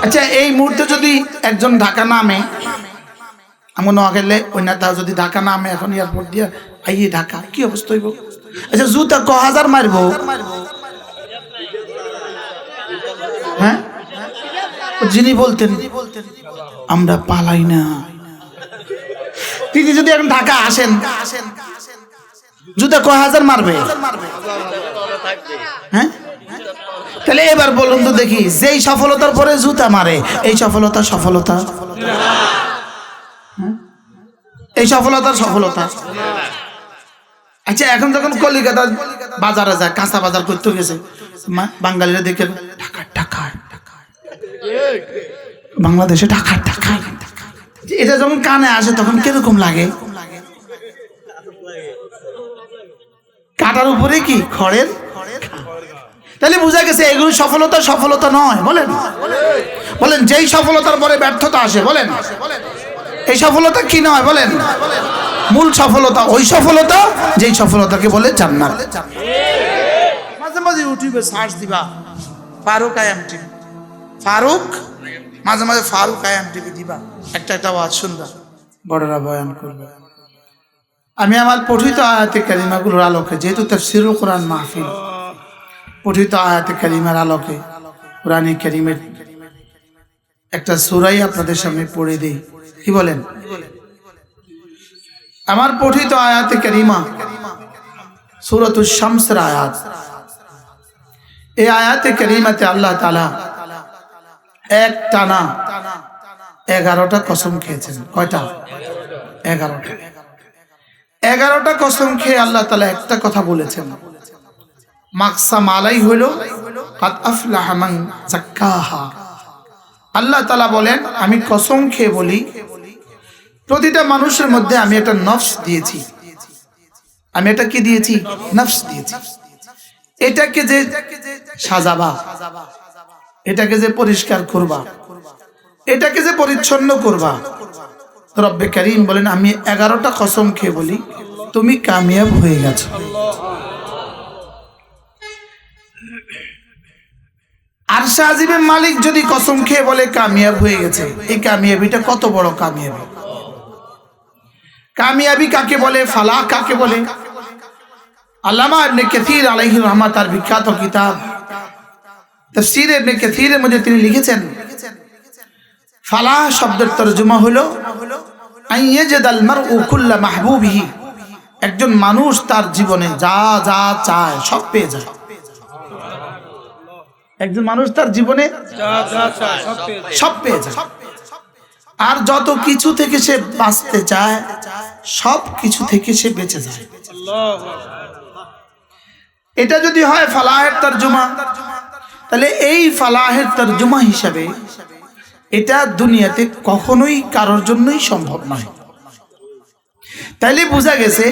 আচ্ছা, এই মুহূর্তে যদি একজন ঢাকা নামে, এমন গেলে ওই নেতা যদি ঢাকা নামে এখন এয়ারপোর্ট দিয়ে আইয়ে ঢাকা, কি অবস্থা হইব? আচ্ছা, জুতা ক হাজার মারবো? হ্যাঁ, যিনি বলতেন আমরা পালাই না, তিনি যদি এখন ঢাকা আসেন, জুতা ক হাজার মারবে? হ্যাঁ, তাহলে এবার বলুন তো দেখি, যেই সফলতার পরে জুতা মারে, এই সফলতা সফলতা? এই সফলতার সফলতা? আচ্ছা, এখন যখন কলিকাতা বাজারে যায়, কাঁচা বাজার করতে গেছে, বাঙালিরা দেখে ঢাকা ঢাকা, বাংলাদেশে ঢাকা ঢাকা, এটা যখন কানে আসে তখন কিরকম লাগে? কাটার উপরে কি খড়ের? তাহলে বোঝা গেছে এগুলো সফলতা সফলতা নয়। বলেন বলেন, যেই সফলতার পরে ব্যর্থতা আসে, বলেন এই সফলতা কি নয়? বলেন, মূল সফলতা ওই সফলতা যেই সফলতাকে বলে জান্নাত। মাঝে মাঝে ইউটিউবে সার্চ দিবা ফারুক আয়াম টিভি, ফারুক, মাঝে মাঝে ফারুক আয়াম টিভি দিবা, একটা একটা ওয়াজ শুনবা, বড়রা বয়ান করবে। আমি আমার পঠিত আয়াতে কারিমাগুলোর আলোকে, যেহেতু তাফসীরুল কোরআন মাহফিল, পঠিত আয়াতে কারিমার আলোকে কোরআনে কারিমের একটা সূরাই আপনাদের সামনে পড়ে দেই। কি বলেন? আমার পঠিত আয়াতে কারিমা সূরাতুশ শামসের আয়াত। এই আয়াতে কারিমাতে আল্লাহ তাআলা এক টানা 11টা কসম খেয়েছেন। কয়টা? 11টা। 11টা কসম খেয়ে আল্লাহ তাআলা একটা কথা বলেছেন, মাকসাম আলাই হইল কাদ আফলাহা মান যাক্কাহা। আল্লাহ তাআলা বলেন, আমি কসম খেয়ে বলি, প্রতিটা মানুষের মধ্যে আমি একটা নফস দিয়েছি। আমি এটা কি দিয়েছি? নফস দিয়েছি। এটাকে যে সাজাবা, এটাকে যে পরিষ্কার করবা, এটাকে যে পরিচ্ছন্ন করবা, রব্বে কারীম বলেন, আমি 11টা কসম খেয়ে বলি তুমি কামিয়াব হয়ে গেছো। আরশে আজিমের মালিক যদি কসম খেয়ে বলে কামিয়াব হয়ে গেছে, এই কামিয়াবিটা কত বড় কামিয়াবি! কামিয়াবি কাকে বলে? ফালাহ কাকে বলে? আল্লামা ইবনে কাসির আলাইহির রহমাত তার বিখ্যাত কিতাব তাফসীর ইবনে কাসিরের মধ্যে তিনি লিখেছেন, ফালাহ শব্দের তরজমা হলো আইয়াজাদাল মারউ কুল্লা মাহবুবিহি, একজন মানুষ তার জীবনে যা যা চায় সব পেয়ে যায়। একজন মানুষ তার জীবনে সব পেয়ে যায়, আর যত কিছু থেকে সে বাঁচতে চায় সব কিছু থেকে সে বেঁচে যায়। এটা যদি হয় ফালাহের তরজমা, তাহলে এই ফালাহের তরজমা হিসাবে এটা দুনিয়াতে কখনোই কারোর জন্যই সম্ভব নয়। তাইলে বোঝা গেছে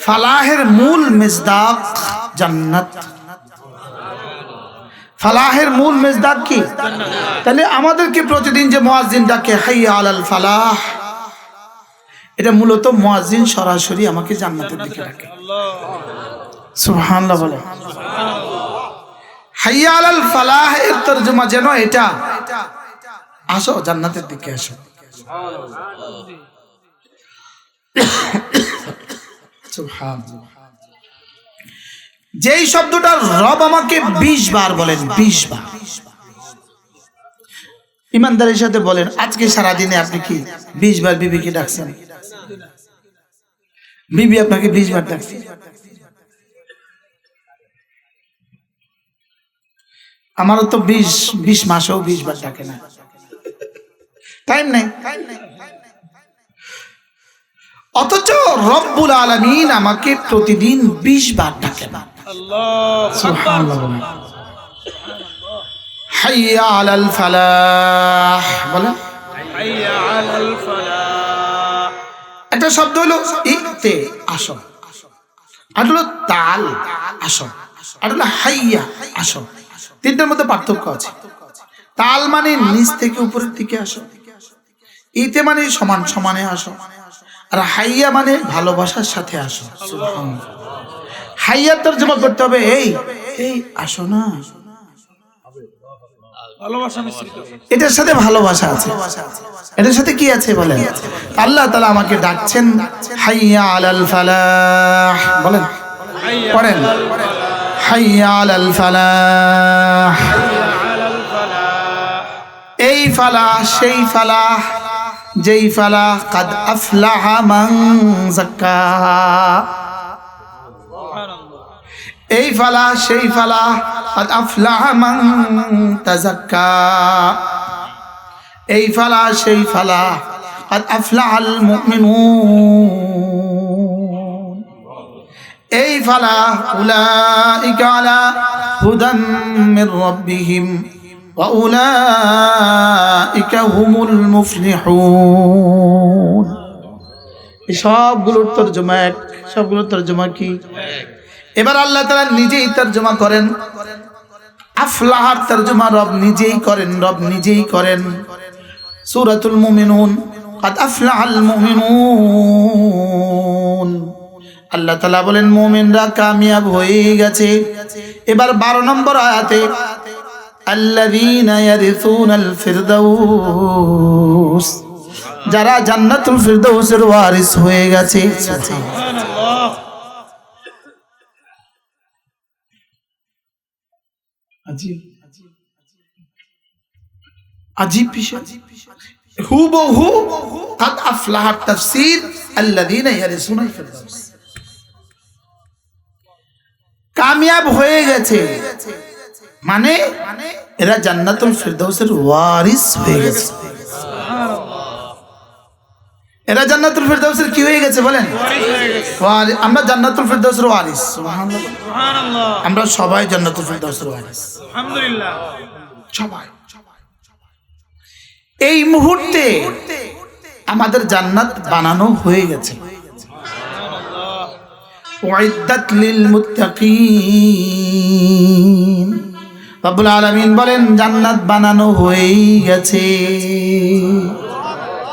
ফালাহের মূল মেজদাক জান্নাত। ফালাহের মূল মেজদাক কি? তাহলে আমাদেরকে প্রতিদিন যে মুয়াজ্জিন ডাকে হাইয়া আলাল ফালাহ, এটা মূলত মুয়াজ্জিন সরাসরি আমাকে জান্নাতের দিকে ডাকে। সুবহানাল্লাহ বলে। হাইয়া আলাল ফালাহ এর তরজমা যেন এটা, আসো জান্নাতের দিকে আসো। সুবহানাল্লাহ। যেই শব্দটা রব আমাকে 20 বার বলেন, 20 বার, ইমানদারের সাথে বলেন, আজকে সারা দিনে আপনি কি 20 বার বিবিকে ডাকছেন? বিবি আপনাকে 20 বার ডাকছে? আমারও তো 20 মাসেও 20 বার ডাকে না, টাইম নেই। অথচ রব্বুল আলামিন আমাকে প্রতিদিন 20 বার ডাকেন। সুবহানাল্লাহ। হাইয়া আলাল ফালাহ বলে, হাইয়া আলাল ফালাহ। একটা শব্দ হলো ইতে, আসো, আর হলো তাল, আসো, আর হলো হাইয়া, আসো। তিনটার মধ্যে পার্থক্য আছে। তাল মানে নিচ থেকে উপরের দিকে আসো, ইতে মানে সমান সমানে আসো, আর হাইয়া মানে ভালোবাসার সাথে আসো। সুবহানাল্লাহ। হাইয়া তরজমা করতে হবে এই এই আসো না, ভালোবাসা মিশ্রিত, এটার সাথে ভালোবাসা আছে, এটার সাথে কি আছে বলেন? আল্লাহ তাআলা আমাকে ডাকছেন হাইয়া আলাল ফালাহ, বলেন পড়েন হাইয়া আলাল ফালাহ। এই ফালাহ সেই ফালাহ যেই ফালাহ কাদ আফলাহা মান যাক্কাহা। এই ফালাহ সেই ফালাহ কাদ আফলাহা মান তাযাক্কা। এই ফালাহ সেই ফালাহ কাদ আফলাহাল মুমিনুন। এই ফালাহ উলাইকা আলা হুদাম মির রাব্বিহিম ওয়া উলাইকা হুমুল মুফলিহুন। এই সবগুলোর তরজমা এক, সবগুলোর তরজমা কি? এবার আল্লাহ তাআলা নিজেই তরজমা করেন, আফলাহার তরজমা রব নিজেই করেন, রব নিজেই করেন। সূরাতুল মুমিনুন কাদ আফলাহাল মুমিনুন। আল্লাহ তাআলা বলেন মুমিনরা কামিয়াব হয়ে গেছে। এবার 12 নম্বর আয়াতে আল্লাযীনা ইয়ারিসুনাল ফিরদাউস, যারা জান্নাতুল ফিরদাউসের ওয়ারিস হয়ে গেছে। সুবহানাল্লাহ। আজীব আজীব বিষয়, হুবহু কাদ আফলাহাত তাফসীর আল্লাযীনা ইয়ারিসুনাল ফিরদাউস, কামিয়াব হয়ে গেছে মানে এরা জান্নাতুল ফিরদাউসের ওয়ারিস হয়ে গেছে। এরা জান্নাতুল ফিরদাউসের কি হয়ে গেছে বলেন? ওয়ারিস। আমরা জান্নাতুল ফিরদাউসের ওয়ারিস। সুবহানাল্লাহ, সুবহানাল্লাহ। আমরা সবাই জান্নাতুল ফিরদাউসের ওয়ারিস, আলহামদুলিল্লাহ। সবাই। এই মুহূর্তে আমাদের জান্নাত বানানো হয়ে গেছে। উইদ্দাত লিল মুত্তাকিন। রব্বুল আলামিন বলেন জান্নাত বানানো হয়ে গেছে।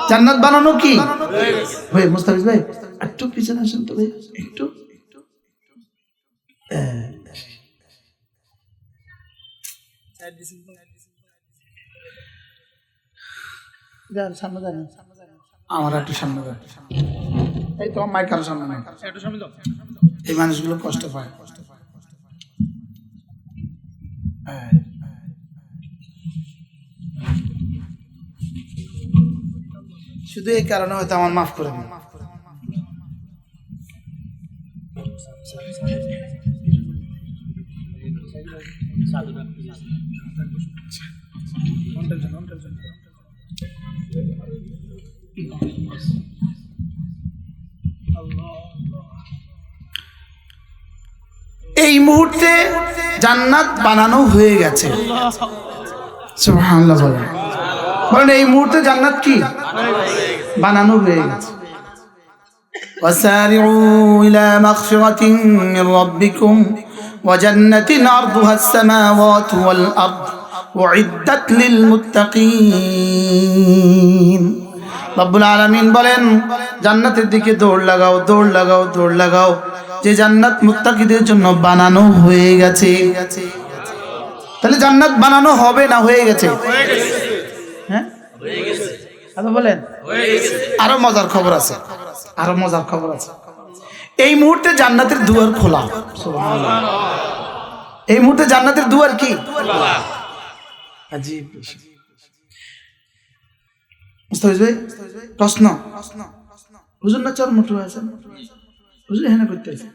জান্নাত বানানো কি ভাই? মুস্তাফিজ ভাই একটু পিছনে আসেন তো ভাই, একটু সামনে যান, আমার একটু সামনে যান। এই তো মাইক কারো সামনে নাই, একটু সামনে দাও। এই মানুষগুলো কষ্ট পায়। শুধু এই কারণে হয়তো আমার মাফ করে দিন। এই মুহূর্তে জান্নাত বানানো হয়ে গেছে। সুবহানাল্লাহ বলেন, বলেন এই মুহূর্তে জান্নাত কি বানানো হয়ে গেছে। وسارعوا إلى مغفرة من ربكم وجنة عرضها السماوات والأرض أعدت للمتقين। রব্বুল আলামিন বলেন জান্নাতের দিকে দৌড় লাগাও, দৌড় লাগাও, দৌড় লাগাও, যে জান্নাত মুত্তাকিদের জন্য বানানো হয়ে গেছে। তাহলে জান্নাত বানানো হবে না হয়ে গেছে? হ্যাঁ আচ্ছা বলেন। আরো মজার খবর আছে, আরো মজার খবর আছে। এই মুহূর্তে জান্নাতের দুয়ার খোলা। সুবহানাল্লাহ, এই মুহূর্তে জান্নাতের দুয়ার কি খোলা। আজীব মুস্তাফিজ ভাই প্রশ্ন, হুজুর না চর মোটর আছে, হুজুর এখানে করতে আছে।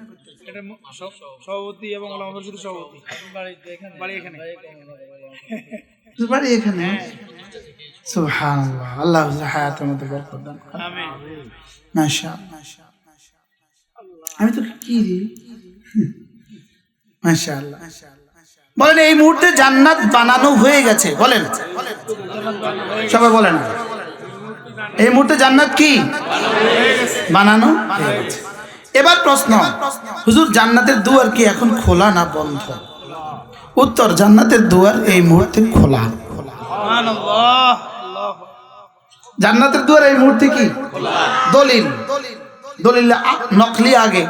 এটা সভাপতি এবং ওলামা পরিষদের সভাপতি। বাড়ি এখানে। বাড়ি এখানে। সুবহানাল্লাহ, আল্লাহ হুজুর হায়াতের মধ্যে বরকত দান করুন। আমিন। মাশাআল্লাহ। আমি তো কি রে, মাশাআল্লাহ। বলেন এই মুহূর্তে জান্নাত বানানো হয়ে গেছে। বলেন সবাই বলেন, এই মুহূর্তে জান্নাত কি বানানো হয়ে গেছে। এবার প্রশ্ন, হুজুর জান্নাতের দুয়ার কি এখন খোলা না বন্ধ? উত্তর, জান্নাতের দুয়ার এই মুহূর্তে খোলা। সুবহানাল্লাহ। জান্নাতের দুয়ার এই মুহূর্তে কি দলিল, দলিল নকলি আগে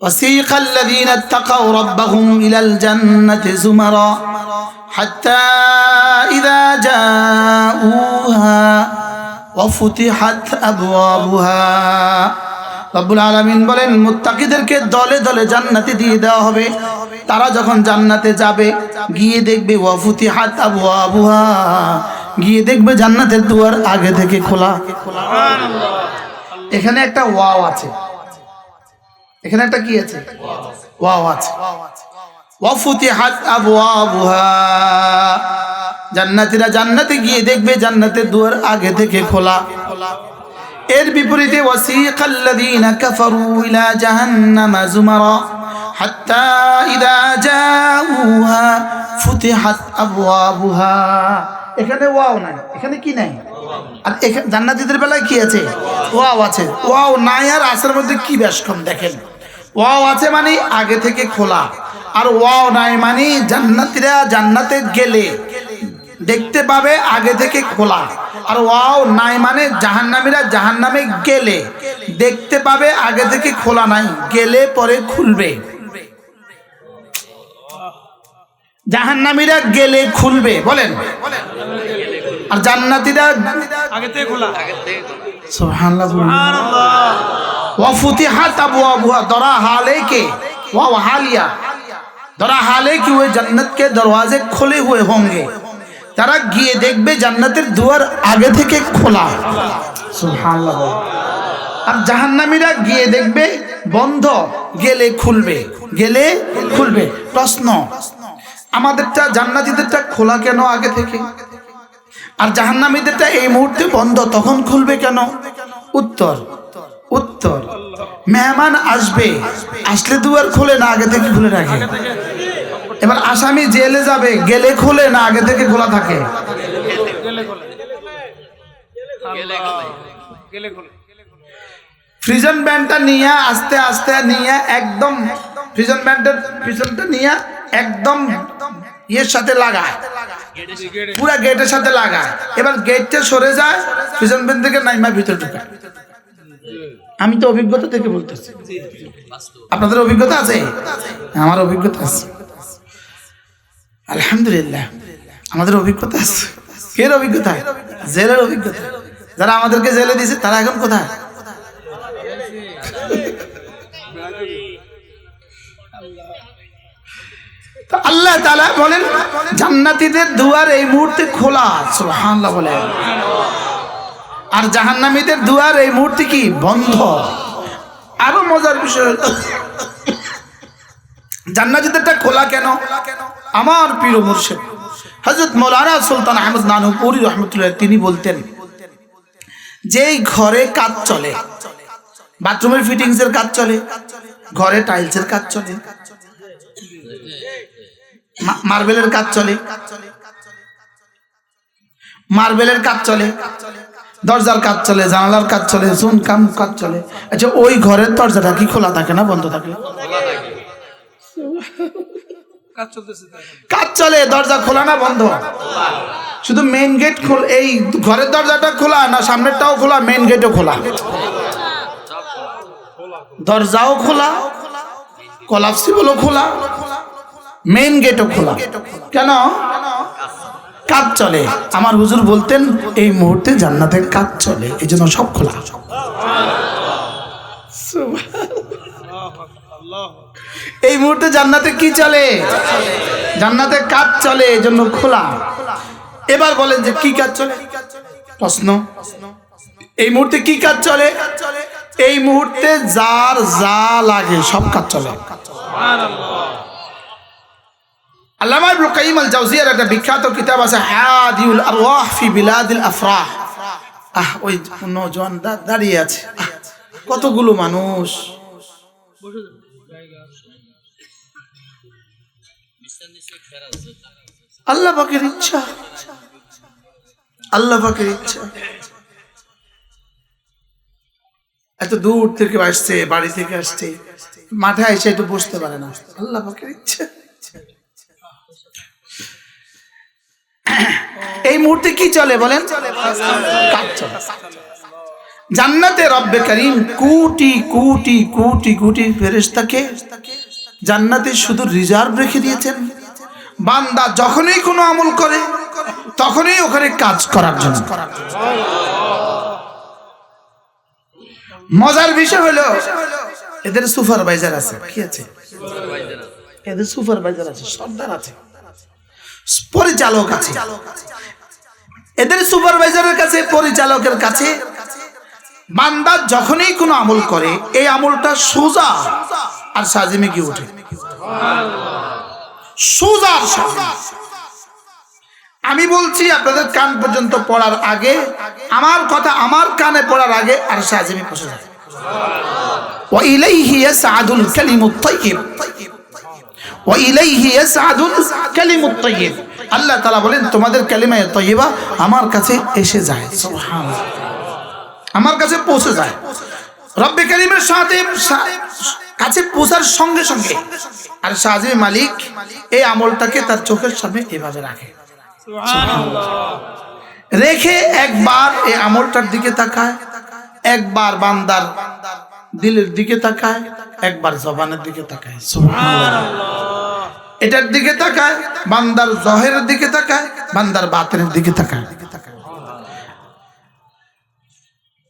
وسيق الذين اتقوا ربهم إلى الجنة زمرا حتى إذا جاءوها وفتحت أبوابها রব্বুল আলামিন বলেন মুত্তাকিদেরকে দলে দলে জান্নাতে দিয়ে দেওয়া হবে। তারা যখন জান্নাতে যাবে গিয়ে দেখবে ওয়াফুতিহাত আবওয়াবুহা, গিয়ে দেখবে জান্নাতের দুয়ার আগে থেকে খোলা। এখানে একটা ওয়াও আছে, এখানে একটা কি আছে? ওয়াও আছে। ওয়াফুতিহাত আবওয়াবুহা, জান্নাতীরা জান্নাতে গিয়ে দেখবে জান্নাতের দুয়ার আগে থেকে খোলা। এর বিপরীতে ওয়াসিকাল্লাযীনা কাফারু ইলা জাহান্নামা যুমারা হাত্তা ইযা জাউহা ফুতিহাত আবওয়াবুহা। এখানে ওয়াও নাই, এখানে কি নাই? আর এখানে জান্নাতীদের বেলায় কি আছে? ওয়াও আছে। ওয়াও নাই আর আসের মধ্যে কি ব্যস্কম দেখেন। ওয়াও আছে মানে আগে থেকে খোলা, আর ওয়াও নাই মানে জান্নাতীরা জান্নাতে গেলে দেখতে পাবে আগে থেকে খোলা। আর ওয়াও নাই মানে জাহান্নামীরা জাহান্নামে গেলে দেখতে পাবে আগে থেকে খোলা নাই, গেলে পরে খুলবে। জাহান্নামীরা গেলে খুলবে বলেন, আর জান্নাতীরা আগে থেকে খোলা। সুবহানাল্লাহ সুবহানাল্লাহ। ওয়া ফুতিহাত আবওয়াবুহা, दरा हाले के वाव हालिया, दरा हाले कि वो जन्नत के दरवाजे खुले हुए होंगे। তারা গিয়ে দেখবে জান্নাতের দুয়ার আগে থেকে খোলা। সুবহানাল্লাহ। আর জাহান্নামীরা গিয়ে দেখবে বন্ধ, গেলে খুলবে, গেলে খুলবে। প্রশ্ন, আমাদেরটা জান্নাতীদেরটা খোলা কেন আগে থেকে, আর জাহান্নামীদেরটা এই মুহূর্তে বন্ধ, তখন খুলবে কেন? উত্তর উত্তর মেহমান আসবে, আসলে দুয়ার খোলে না আগে থেকে খুলে রাখে। এবার আসামি জেলে যাবে, গেলে খোলে না আগে থেকে খোলা থাকে? প্রিজন ব্যান্ডটা নিয়ে আস্তে আস্তে নিয়ে একদম প্রিজন ব্যান্ডের পিছনটা নিয়ে একদম ইয়ের সাথে লাগায়, পুরা গেটের সাথে লাগায়। এবার গেটটা সরে যায়, প্রিজন ব্যান্ড থেকে নাইমা ভিতরে ঢুকায়। আমি তো অভিজ্ঞতা থেকে বলতেছি, আপনাদের অভিজ্ঞতা আছে? আমার অভিজ্ঞতা আছে, আলহামদুলিল্লাহ আমাদের অভিজ্ঞতা আছে। এর অভিজ্ঞতা, জেলের অভিজ্ঞতা। যারা আমাদেরকে জেলে দিয়েছে তারা এখন কোথায়? তো আল্লাহ তাআলা বলেন জান্নাতীদের দুয়ার এই মুহূর্তে খোলা, সুবহানাল্লাহ বলেন। আর জাহান্নামীদের দুয়ার এই মুহূর্তে কি? বন্ধ। আরো মজার বিষয়, জান্নাতীদেরটা খোলা কেন? আমার পীর মুর্শিদ হযরত মাওলানা সুলতান আহমদ নানুপুরি রাহমাতুল্লাহ তিনি বলতেন, যেই ঘরে কাজ চলে, বাথরুমের ফিটিংস এর কাজ চলে, ঘরে টাইলসের কাজ চলে, মার্বেলের কাজ চলে, মার্বেলের কাজ চলে, দরজার কাজ চলে, জানালার কাজ চলে, কাম কাজ চলে। আচ্ছা, ওই ঘরের দরজাটা কি খোলা থাকে না বন্ধ থাকে? কাজ চলে, দরজা খোলা না বন্ধ? শুধু মেইন গেট খোলা, এই ঘরের দরজাটা খোলা না সামনেরটাও খোলা, মেইন গেটও খোলা, দরজাও খোলা, কলাপসিবলও খোলা, মেইন গেটও খোলা। কেন? কাজ চলে। আমার হুজুর বলতেন এই মুহূর্তে জান্নাতের কাজ চলে, এই জন্য সব খোলা। এই মুহূর্তে জান্নাতে কি চলে? জান্নাতে কাজ চলে, এই জন্য খোলা। এবার বলেন যে কি কাজ চলে? প্রশ্ন, এই মুহূর্তে কি কাজ চলে? এই মুহূর্তে যার যা লাগে সব কাজ চলে। আল্লামা ইবনে কাইয়িম আল জাওজিয়ার একটা বিখ্যাত কিতাব আছে হাদিউল আরওয়াহ ফি বিলাদিল আফরাহ। ওই নওজোয়ান দাঁড়িয়ে আছে, কতগুলো মানুষ। আল্লাহ পাকের ইচ্ছা, আল্লাহ পাকের ইচ্ছা। এত দূর থেকে আসছে, বাড়ি থেকে আসছে, মাঠে এসে একটু বসতে পারে না, আল্লাহ পাকের ইচ্ছা। এই মুহূর্তে কি চলে বলেন? কাজ চলে। জান্নাতে রব্বে করিম কোটি কোটি কোটি কোটি ফেরেশতাকে জান্নাতে শুধু রিজার্ভ রেখে দিয়েছেন, বান্দা যখনই কোনো আমল করে তখনই ওখানে কাজ করার জন্য। মজার বিষয় হলো এদের সুপারভাইজার আছে। কি আছে? এদের সুপারভাইজার আছে, সর্দার আছে, পরিচালক আছে। এদের সুপারভাইজারের কাছে, পরিচালকের কাছে বান্দা যখনই কোনো আমল করে এই আমলটা সোজা আর সাজিমে গিয়ে ওঠে, সোজা। আমি বলছি আপনাদের কান পর্যন্ত পড়ার আগে, আমার কথা আমার কানে পড়ার আগে আর সাজিমে পৌঁছে যায়। ওয়া ইলাইহি ইয়াসআদুল কালিমুত তাইয়্যিব, ওয়া ইলাইহি ইয়াসআদুল কালিমুত তাইয়্যিব। আল্লাহ তাআলা বলেন তোমাদের কালিমা তাইয়্যিবা আমার কাছে এসে যায়, সুবহানাল্লাহ, আমার কাছে পৌঁছে যায়। রব্বে কারীমের সাথে কাছে পৌঁছার সঙ্গে সঙ্গে আর সাজিম মালিক এই আমলটাকে তার চোখের সামনে এভাবে রাখে, রেখে একবার এই আমলটার দিকে তাকায়, একবার বান্দার দিলের দিকে তাকায়, একবার জবানের দিকে তাকায়, সুবহানাল্লাহ। এটার দিকে তাকায়, বান্দার জহেরের দিকে তাকায়, বান্দার বাতিনের দিকে তাকায়।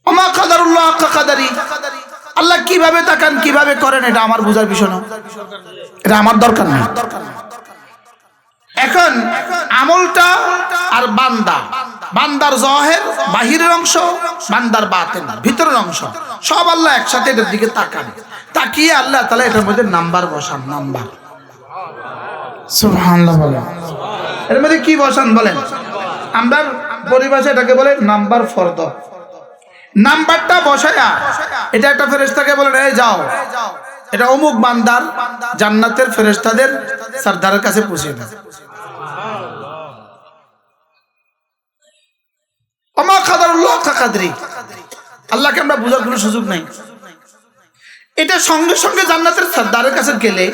ওমা কাদারুল্লাহ হাক্কা কাদারি, আল্লাহ কিভাবে তাকান, কিভাবে করেন এটা আমার বোঝার বিষয় না, এটা আমার দরকার না। এখন আমলটা আর বান্দা, বান্দার জহের বাহিরের অংশ, বান্দার বাতিন ভিতরের অংশ, সব আল্লাহ একসাথে এটার দিকে তাকান। তাকিয়ে আল্লাহ তাআলা এটার মধ্যে নাম্বার বসান, নাম্বার। সুবহানাল্লাহ বলেন। এর মধ্যে কি বসান বলেন? আমরা পরিভাষায় এটাকে বলে নাম্বার ফরদ। নাম্বারটা বসায়া এটা একটা ফেরেশতাকে বলেন এই যাও এটা অমুক বান্দার জান্নাতের ফেরেশতাদের সরদারের কাছে পৌঁছে দাও। ওমা কাদারুল্লাহ হাক্কা কাদরি, আল্লাহকে আমরা বোঝার কোনো সুযোগ নাই। এটা সঙ্গে সঙ্গে জান্নাতের সরদারের কাছে গেলে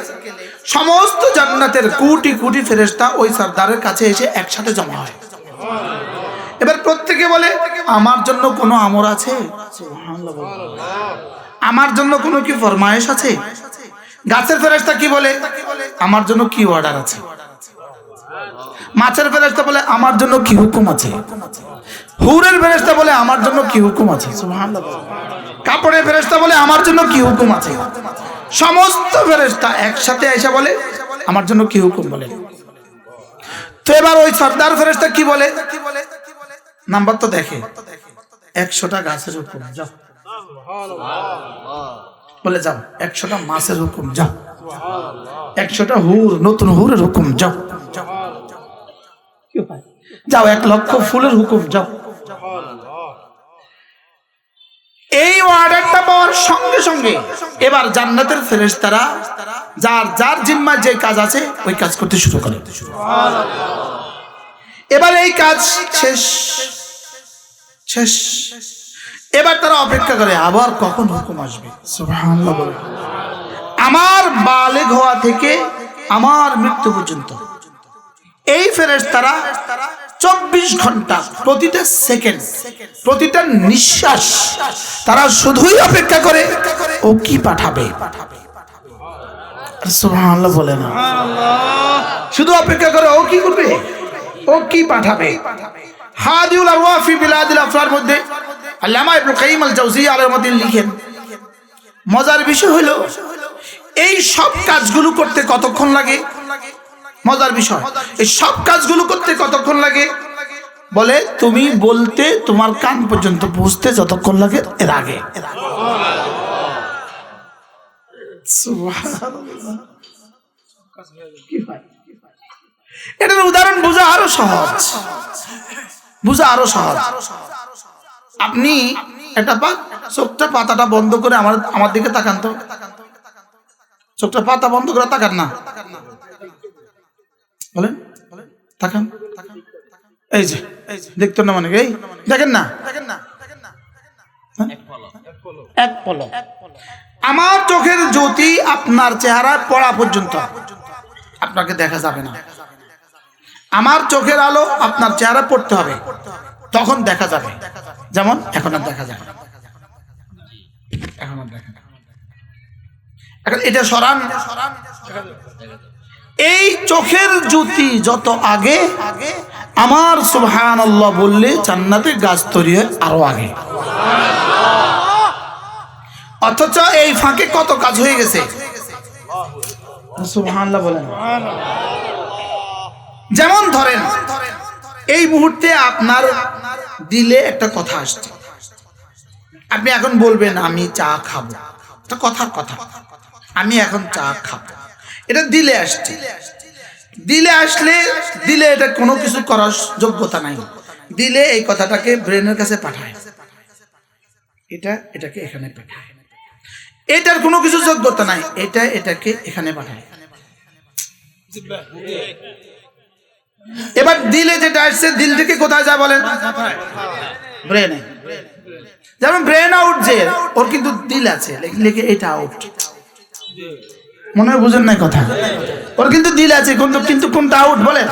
সমস্ত জান্নাতের কোটি কোটি ফেরেশতা ওই সরদারের কাছে এসে একসাথে জমা হয়। এবার প্রত্যেকে বলে আমার জন্য কোনো আমর আছে, আমার জন্য কোনো কি ফরমায়েশ আছে? গাছের ফেরেশতা কি বলে আমার জন্য কি অর্ডার আছে? মাছের ফেরেশতা বলে আমার জন্য কি হুকুম আছে? হুরের ফেরেশতা বলে আমার জন্য কি হুকুম আছে? সুবহানাল্লাহ। কাপড়ের ফেরেশতা বলে আমার জন্য কি হুকুম আছে? সমস্ত ফেরেশতা একসাথে এসে বলে আমার জন্য কি হুকুম বলে। তো এবার ওই সরদার ফেরেশতা কি বলে? নাম্বার তো দেখে 100টা গাছের হুকুম যাও, বলে যাও 100টা মাছের হুকুম যাও, 100টা হুর নতুন হুরের হুকুম যাও, যাও 1 লক্ষ ফুলের হুকুম যাও। এই অর্ডারটা পাওয়ার সঙ্গে সঙ্গে এবার জান্নাতের ফেরেশতারা যার যার জিম্মায় যে কাজ আছে ওই কাজ করতে শুরু করে। এবার এই কাজ শেষ শেষ, এবার তারা অপেক্ষা করে আবার কখন হুকুম আসবে। সুবহানাল্লাহ। আমার বালেগ হওয়া থেকে আমার মৃত্যু পর্যন্ত এই ফেরেশতারা 24 ঘন্টা প্রতিটা সেকেন্ড, প্রতিটা নিঃশ্বাস তারা শুধুই অপেক্ষা করে ও কি পাঠাবে। সুবহানাল্লাহ বলে না, শুধু অপেক্ষা করে ও কি করবে, ও কি পাঠাবে। হাদিউল আরওয়াহ ফি বিলাদিল আফরার মধ্যে আল্লামা ইবনে কাইয়িম আল জাওজিয়্যা আলাইহির রহমাতুল্লাহ লিখেন, মজার বিষয় হলো এই সব কাজগুলো করতে কতক্ষণ লাগে। মজার বিষয়, এই সব কাজগুলো করতে কতক্ষণ লাগে বলে তুমি বলতে তোমার কান পর্যন্ত পৌঁছতে যতক্ষণ লাগে এর আগে। সুবহানাল্লাহ। এটার উদাহরণ বোঝা আরো সহজ, বোঝা আরো সহজ। আপনি একটা চোখটা পাতাটা বন্ধ করে আমার দিকে তাকান তো, চোখটা পাতা বন্ধ করে তাকান না, বলেন তাকান। এই যে দেখতো না মানে এই দেখেন না, এক পলক। আমার চোখের জ্যোতি আপনার চেহারা পড়া পর্যন্ত আপনাকে দেখা যাবে না। আমার চোখের আলো আপনার চেহারা পড়তে হবে, তখন দেখা যাবে। যেমন এখন আর দেখা যাবে না। এখন আর দেখেন, এখন এটা সরান। এই চোখের জ্যোতি যত আগে আমার সুবহানাল্লাহ বললে জান্নাতে গাছ তৈরি হয় আরো আগে। অথচ এই ফাঁকে কত কাজ হয়ে গেছে, সুবহানাল্লাহ বলেন। যেমন ধরেন এই মুহূর্তে আপনার দিলে একটা কথা আসছে, আপনি এখন বলবেন আমি চা খাবো, এটা কথার কথা, আমি এখন চা খাবো, এটা দিলে আসছে। দিলে আসলে দিলে এটা কোনো কিছু করার যোগ্যতা নাই, দিলে এই কথাটাকে ব্রেনের কাছে পাঠায়, এটাকে এখানে পাঠায়, এটার কোনো কিছু যোগ্যতা নাই, এটাকে এখানে পাঠায়। এবার দিলে যেটা আসছে দিল থেকে কোথায় যায় বলেন, ব্রেনে। যেমন ব্রেন আউট, যে ওর কিন্তু দিল আছে, লিখে এটা আউট, মনে হয় বুঝেন নাই কথা, ওর কিন্তু দিল আছে কিন্তু কোনটা আউট বলেন।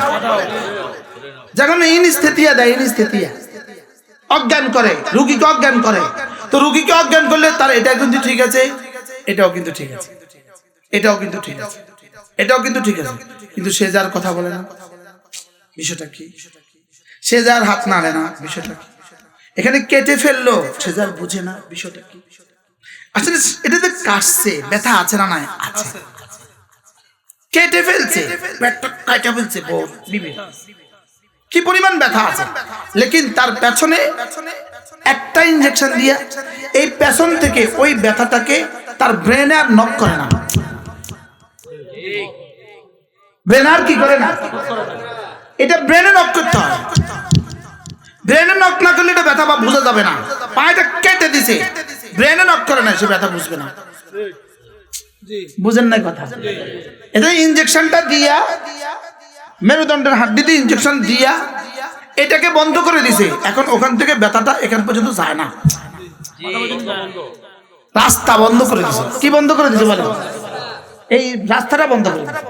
যখন ইনস্থেটিয়া দেয়, ইনস্থেটিয়া অজ্ঞান করে, রুগীকে অজ্ঞান করে, তো রুগীকে অজ্ঞান করলে তার এটা কিন্তু ঠিক আছে, এটাও কিন্তু ঠিক আছে, এটাও কিন্তু ঠিক আছে, এটাও কিন্তু ঠিক আছে, কিন্তু সে যার কথা বলে না, বিষয়টা কি? সে যার হাত নাড়ে না, বিষয়টা কি? এখানে কেটে ফেললো, সে যার বুঝে না, বিষয়টা কি? আসলে এটাতে কাটছে, ব্যথা আছে না নাই? আছে। কেটে ফেলছে, পেটটা কেটে ফেলছে, কি পরিমাণ ব্যথা আছে, লেকিন তার পেছনে একটা ইনজেকশন দিয়া এই পেছন থেকে ওই ব্যথাটাকে তার ব্রেনে আর নক করে না, ব্রেন আর কি করে না, এটা ব্রেনে নক করতে হয়। ব্রেনে নক না করলে এটা ব্যথা বা বোঝা যাবে না। পায়েটা কেটে দিছে, ব্রেনে নক করে না, সে ব্যথা বুঝবে না, বুঝেন নাই কথা? এটা ইনজেকশনটা দিয়া, মেরুদণ্ডের হাড্ডিতে ইনজেকশন দিয়া এটাকে বন্ধ করে দিছে, এখন ওখান থেকে ব্যথাটা এখান পর্যন্ত যায় না, রাস্তা বন্ধ করে দিছে। কি বন্ধ করে দিছে বলে? এই রাস্তাটা বন্ধ করে দিছে,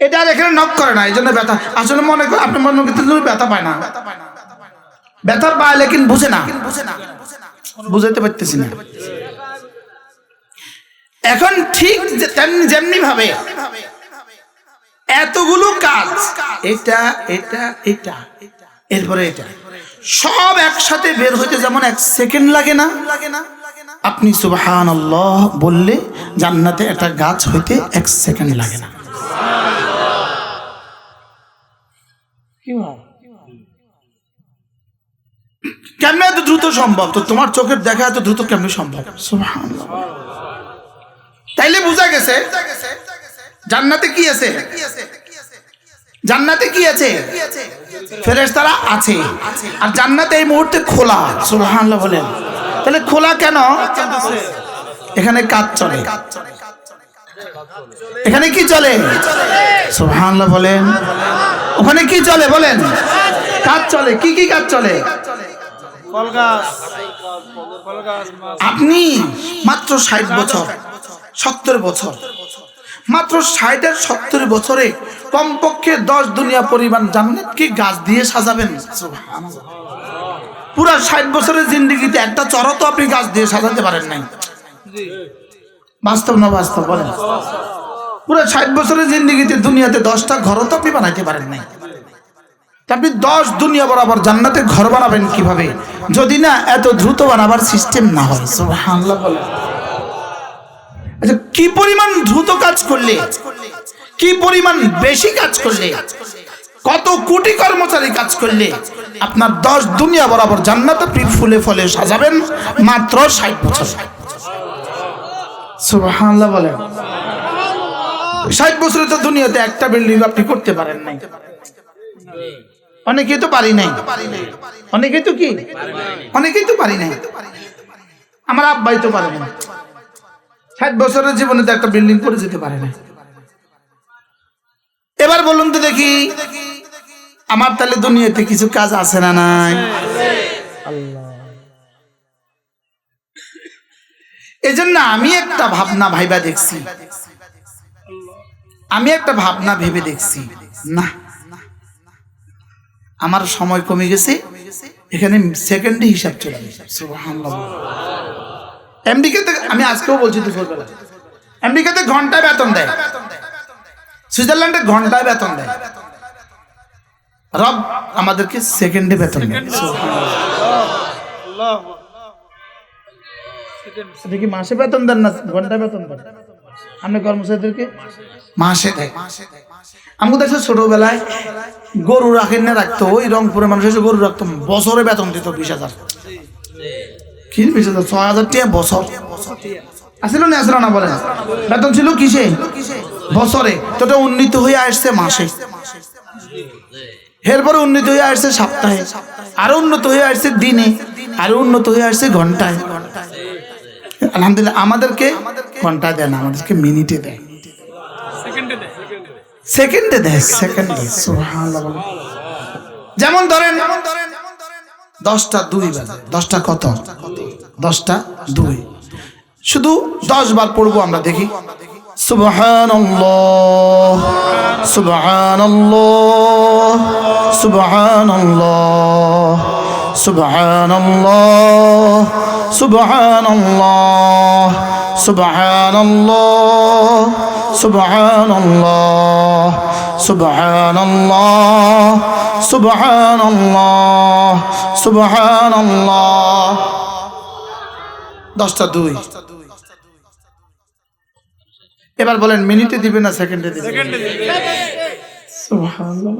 এটা আর এখানে নক করে না, এই জন্য ব্যথা। আসলে মনে করেন আপনি মনে করতে ব্যথা পায় না, ব্যথা পায় লেকিন বুঝে না, বুঝাইতে পারতেছি না। এখন ঠিক যেমনি ভাবে এতগুলো কাজ, এটা এটা এটা এরপরে এটা সব একসাথে বের হইতে যেমন 1 সেকেন্ড লাগে না, আপনি সুবহানাল্লাহ বললে জান্নাতে একটা গাছ হইতে 1 সেকেন্ড লাগে না। কেমনে এত দ্রুত সম্ভব? তো তোমার চোখের দেখা এত দ্রুত কেমনে সম্ভব? সুবহানাল্লাহ। তাইলে বোঝা গেছে জান্নাতে কি আছে, জান্নাতে কি আছে, ফেরেশতারা আছে, আর জান্নাতে এই মুহূর্তে খোলা। সুবহানাল্লাহ বলেন। তাহলে খোলা কেন? এখানে কাজ চলে, এখানে কি চলে? সুবহানাল্লাহ বলেন। ওখানে কি চলে বলেন? কাজ চলে। কি কি কাজ চলে? আপনি মাত্র 60 বছর 70 বছর, মাত্র 60 আর 70 বছরে কমপক্ষে 10 দুনিয়া পরিমাণ জান্নাতকে গাছ দিয়ে সাজাবেন। সুবহানাল্লাহ। পুরা 60 বছরের জিন্দেগিতে একটা চড়া তো আপনি গাছ দিয়ে সাজাতে পারেন নাই। বাস্তব না বাস্তব বলেন? পুরা 60 বছরের জিন্দেগিতে দুনিয়াতে 10টা ঘরও তো আপনি বানাইতে পারেন নাই। আপনি 10 দুনিয়া বরাবর জান্নাতে ঘর বানাবেন কিভাবে, যদি না এত দ্রুত বানাবার সিস্টেম না হয়? সুবহানাল্লাহ বলেন। আচ্ছা, কি পরিমাণ দ্রুত কাজ করলে, কি পরিমাণ বেশি কাজ করলে, কত কোটি কর্মচারী কাজ করলে আপনার 10 দুনিয়া বরাবর জান্নাত আপনি ফুলে ফলে সাজাবেন মাত্র 60 বছর? সুবহানাল্লাহ বলেন। 60 বছরে তো দুনিয়াতে একটা বিল্ডিং আপনি করতে পারেন নাই। অনেকেই তো পারি নাই, অনেকেই তো কি, অনেকেই তো পারি নাই। আমার আব্বাই তো পারে না, 60 বছরের জীবনে তো একটা বিল্ডিং করে যেতে পারে না। এবার বলুন তো দেখি, আমার তাহলে দুনিয়াতে কিছু কাজ আছে না নাই? এই জন্য আমি একটা ভাবনা ভাইবা দেখছি, আমি একটা ভাবনা ভেবে দেখছি, না আমার সময় কমে গেছে, এখানে সেকেন্ডে হিসাব চলে গেছে। সুবহানাল্লাহ। আমেরিকাতে আমি আজকেও বলছি দুপুরবেলা, আমেরিকাতে ঘন্টায় বেতন দেয়, সুইজারল্যান্ডে ঘন্টায় বেতন দেয়, রব আমাদেরকে সেকেন্ডে বেতন দেয়। আল্লাহ এটা কি মাসে বেতন দেন না ঘন্টায় বেতন দেন? আপনি কর্মচারীদেরকে মাসে দেয়। আমি দেখছি ছোটবেলায় গরু রাখেন না, রাখতো ওই রংপুরের মানুষ এসে গরু রাখতো, বছরে বেতন দিত 20,000। কি 20,000? 6,000 টাকা বছর আসলে না, আসলে না বলেন, বেতন ছিল কিসে? বছরে। তো এটা উন্নীত হয়ে আসছে মাসে, এরপরে উন্নীত হয়ে আসছে সপ্তাহে, আরো উন্নত হয়ে আসছে দিনে, আরো উন্নত হয়ে আসছে ঘন্টায়। আলহামদুলিল্লাহ আমাদেরকে ঘন্টায় দেয় না, আমাদেরকে মিনিটে দেয়, সেকেন্ডে দেয়, সেকেন্ডে। সুবহানাল্লাহ। যেমন ধরেন 10টা 2 বাজে, 10টা কত? 10টা 2। শুধু 10 বার পড়বো আমরা, দেখি। সুবহানাল্লাহ, সুবহানাল্লাহ, সুবহানাল্লাহ, সুবহানাল্লাহ, সুবহানাল্লাহ, সুবহানাল্লাহ, সুবহানাল্লাহ, সুবহানাল্লাহ, সুবহানাল্লাহ, সুবহানাল্লাহ। 10টা 2। এবার বলেন মিনিটে দিবে না সেকেন্ডে দিবে? সুবহানাল্লাহ।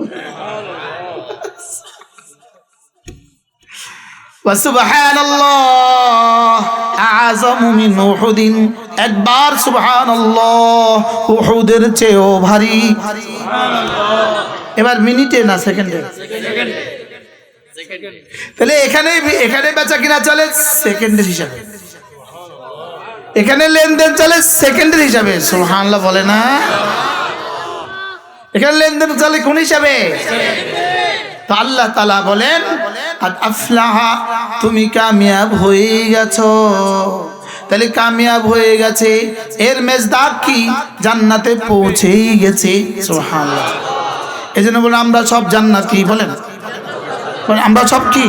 ওয়া সুবহানাল্লাহ আযমু মিন উহুদিন। একবার সুবহানাল্লাহ উহুদের চেয়েও ভারী। এবার মিনিটে না সেকেন্ডে? তাহলে এখানে বেচা কিনা চলে সেকেন্ডের হিসাবে, এখানে লেনদেন চলে সেকেন্ডের হিসাবে। সুবহানাল্লাহ বলে না? এখানে লেনদেন চলে কোন হিসাবে? তো আল্লাহ তাআলা বলেন আদ আফলাহা, তুমি কামিয়াব হয়ে গেছো। তাহলে কামিয়াব হয়ে গেছে এর মেজদাক কি? জান্নাতে পৌঁছেই গেছে। সুবহানাল্লাহ। এজন্য বলেন আমরা সব জান্নাতি। বলেন আমরা সব কি?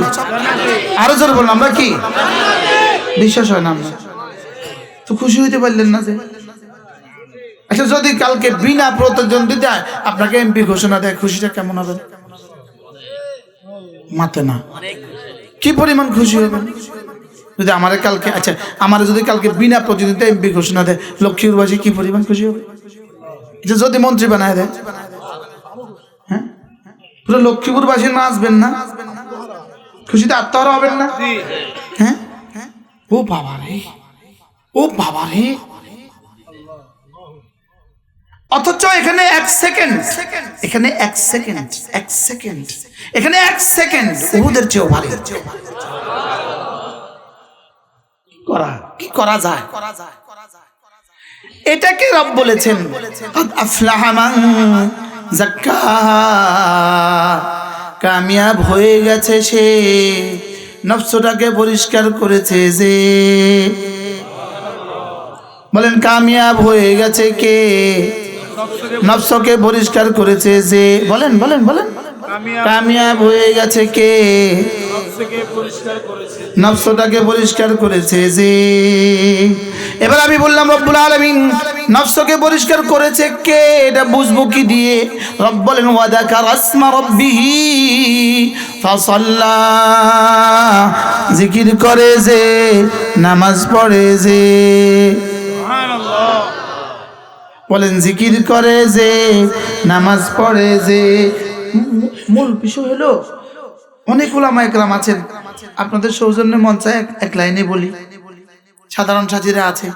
আরো জোরে বলেন আমরা কি? বিশ্বাস হয় না আমরা তো খুশি হইতে পারলেন না যে? আচ্ছা যদি কালকে বিনা প্রতিদ্বন্দ্বিতা আপনাকে এমপি ঘোষণা দেয়, খুশিটা কেমন হবে? মাতে না, কি পরিমাণ খুশি হবে যদি আমারে কালকে, আচ্ছা আমার যদি কালকে বিনা প্রতিদ্বন্দ্বিতা এমপি ঘোষণা দেয়, লক্ষ্মীপুরবাসী কি পরিমাণ খুশি হবে? যে যদি মন্ত্রী বানায় দেয়, হ্যাঁ পুরো লক্ষ্মীপুরবাসী নাচবেন না? খুশিতে আত্মহারা হবেন না? হ্যাঁ। ও বাবা রে, ও বাবা রে। অথচ এখানে 1 সেকেন্ড, এখানে 1 সেকেন্ড, 1 সেকেন্ড, এখানে 1 সেকেন্ড উহুদের চেয়েও ভারী। কি করা যায়? এটাকে রব বলেছেন কাদ আফলাহা মান যাক্কাহা, কামিয়াব হয়ে গেছে সে নফসটাকে পরিষ্কার করেছে যে। বলেন কামিয়াব হয়ে গেছে কে? নফসকে পরিষ্কার করেছে যে। বলেন বলেন বলেন কামিয়াব হয়ে গেছে কে? নফসটাকে পরিষ্কার করেছে যে। এবার আমি বললাম রব্বুল আলামিন নফসকে পরিষ্কার করেছে কে, এটা বুঝবো কি দিয়ে? রব বলেন ওয়া যাকারা আসমা রাব্বিহি ফাসাল্লা, জিকির করে যে, নামাজ পড়ে যে। সুবহানাল্লাহ। বলেন জিকির করে যে, নামাজ পড়ে যে। মূল বিষয় হলো অনেক উলামা একরাম আছেন, আপনাদের সৌজন্যে মন চায় এক লাইনে বলি, সাধারণ সাথীরা আছে,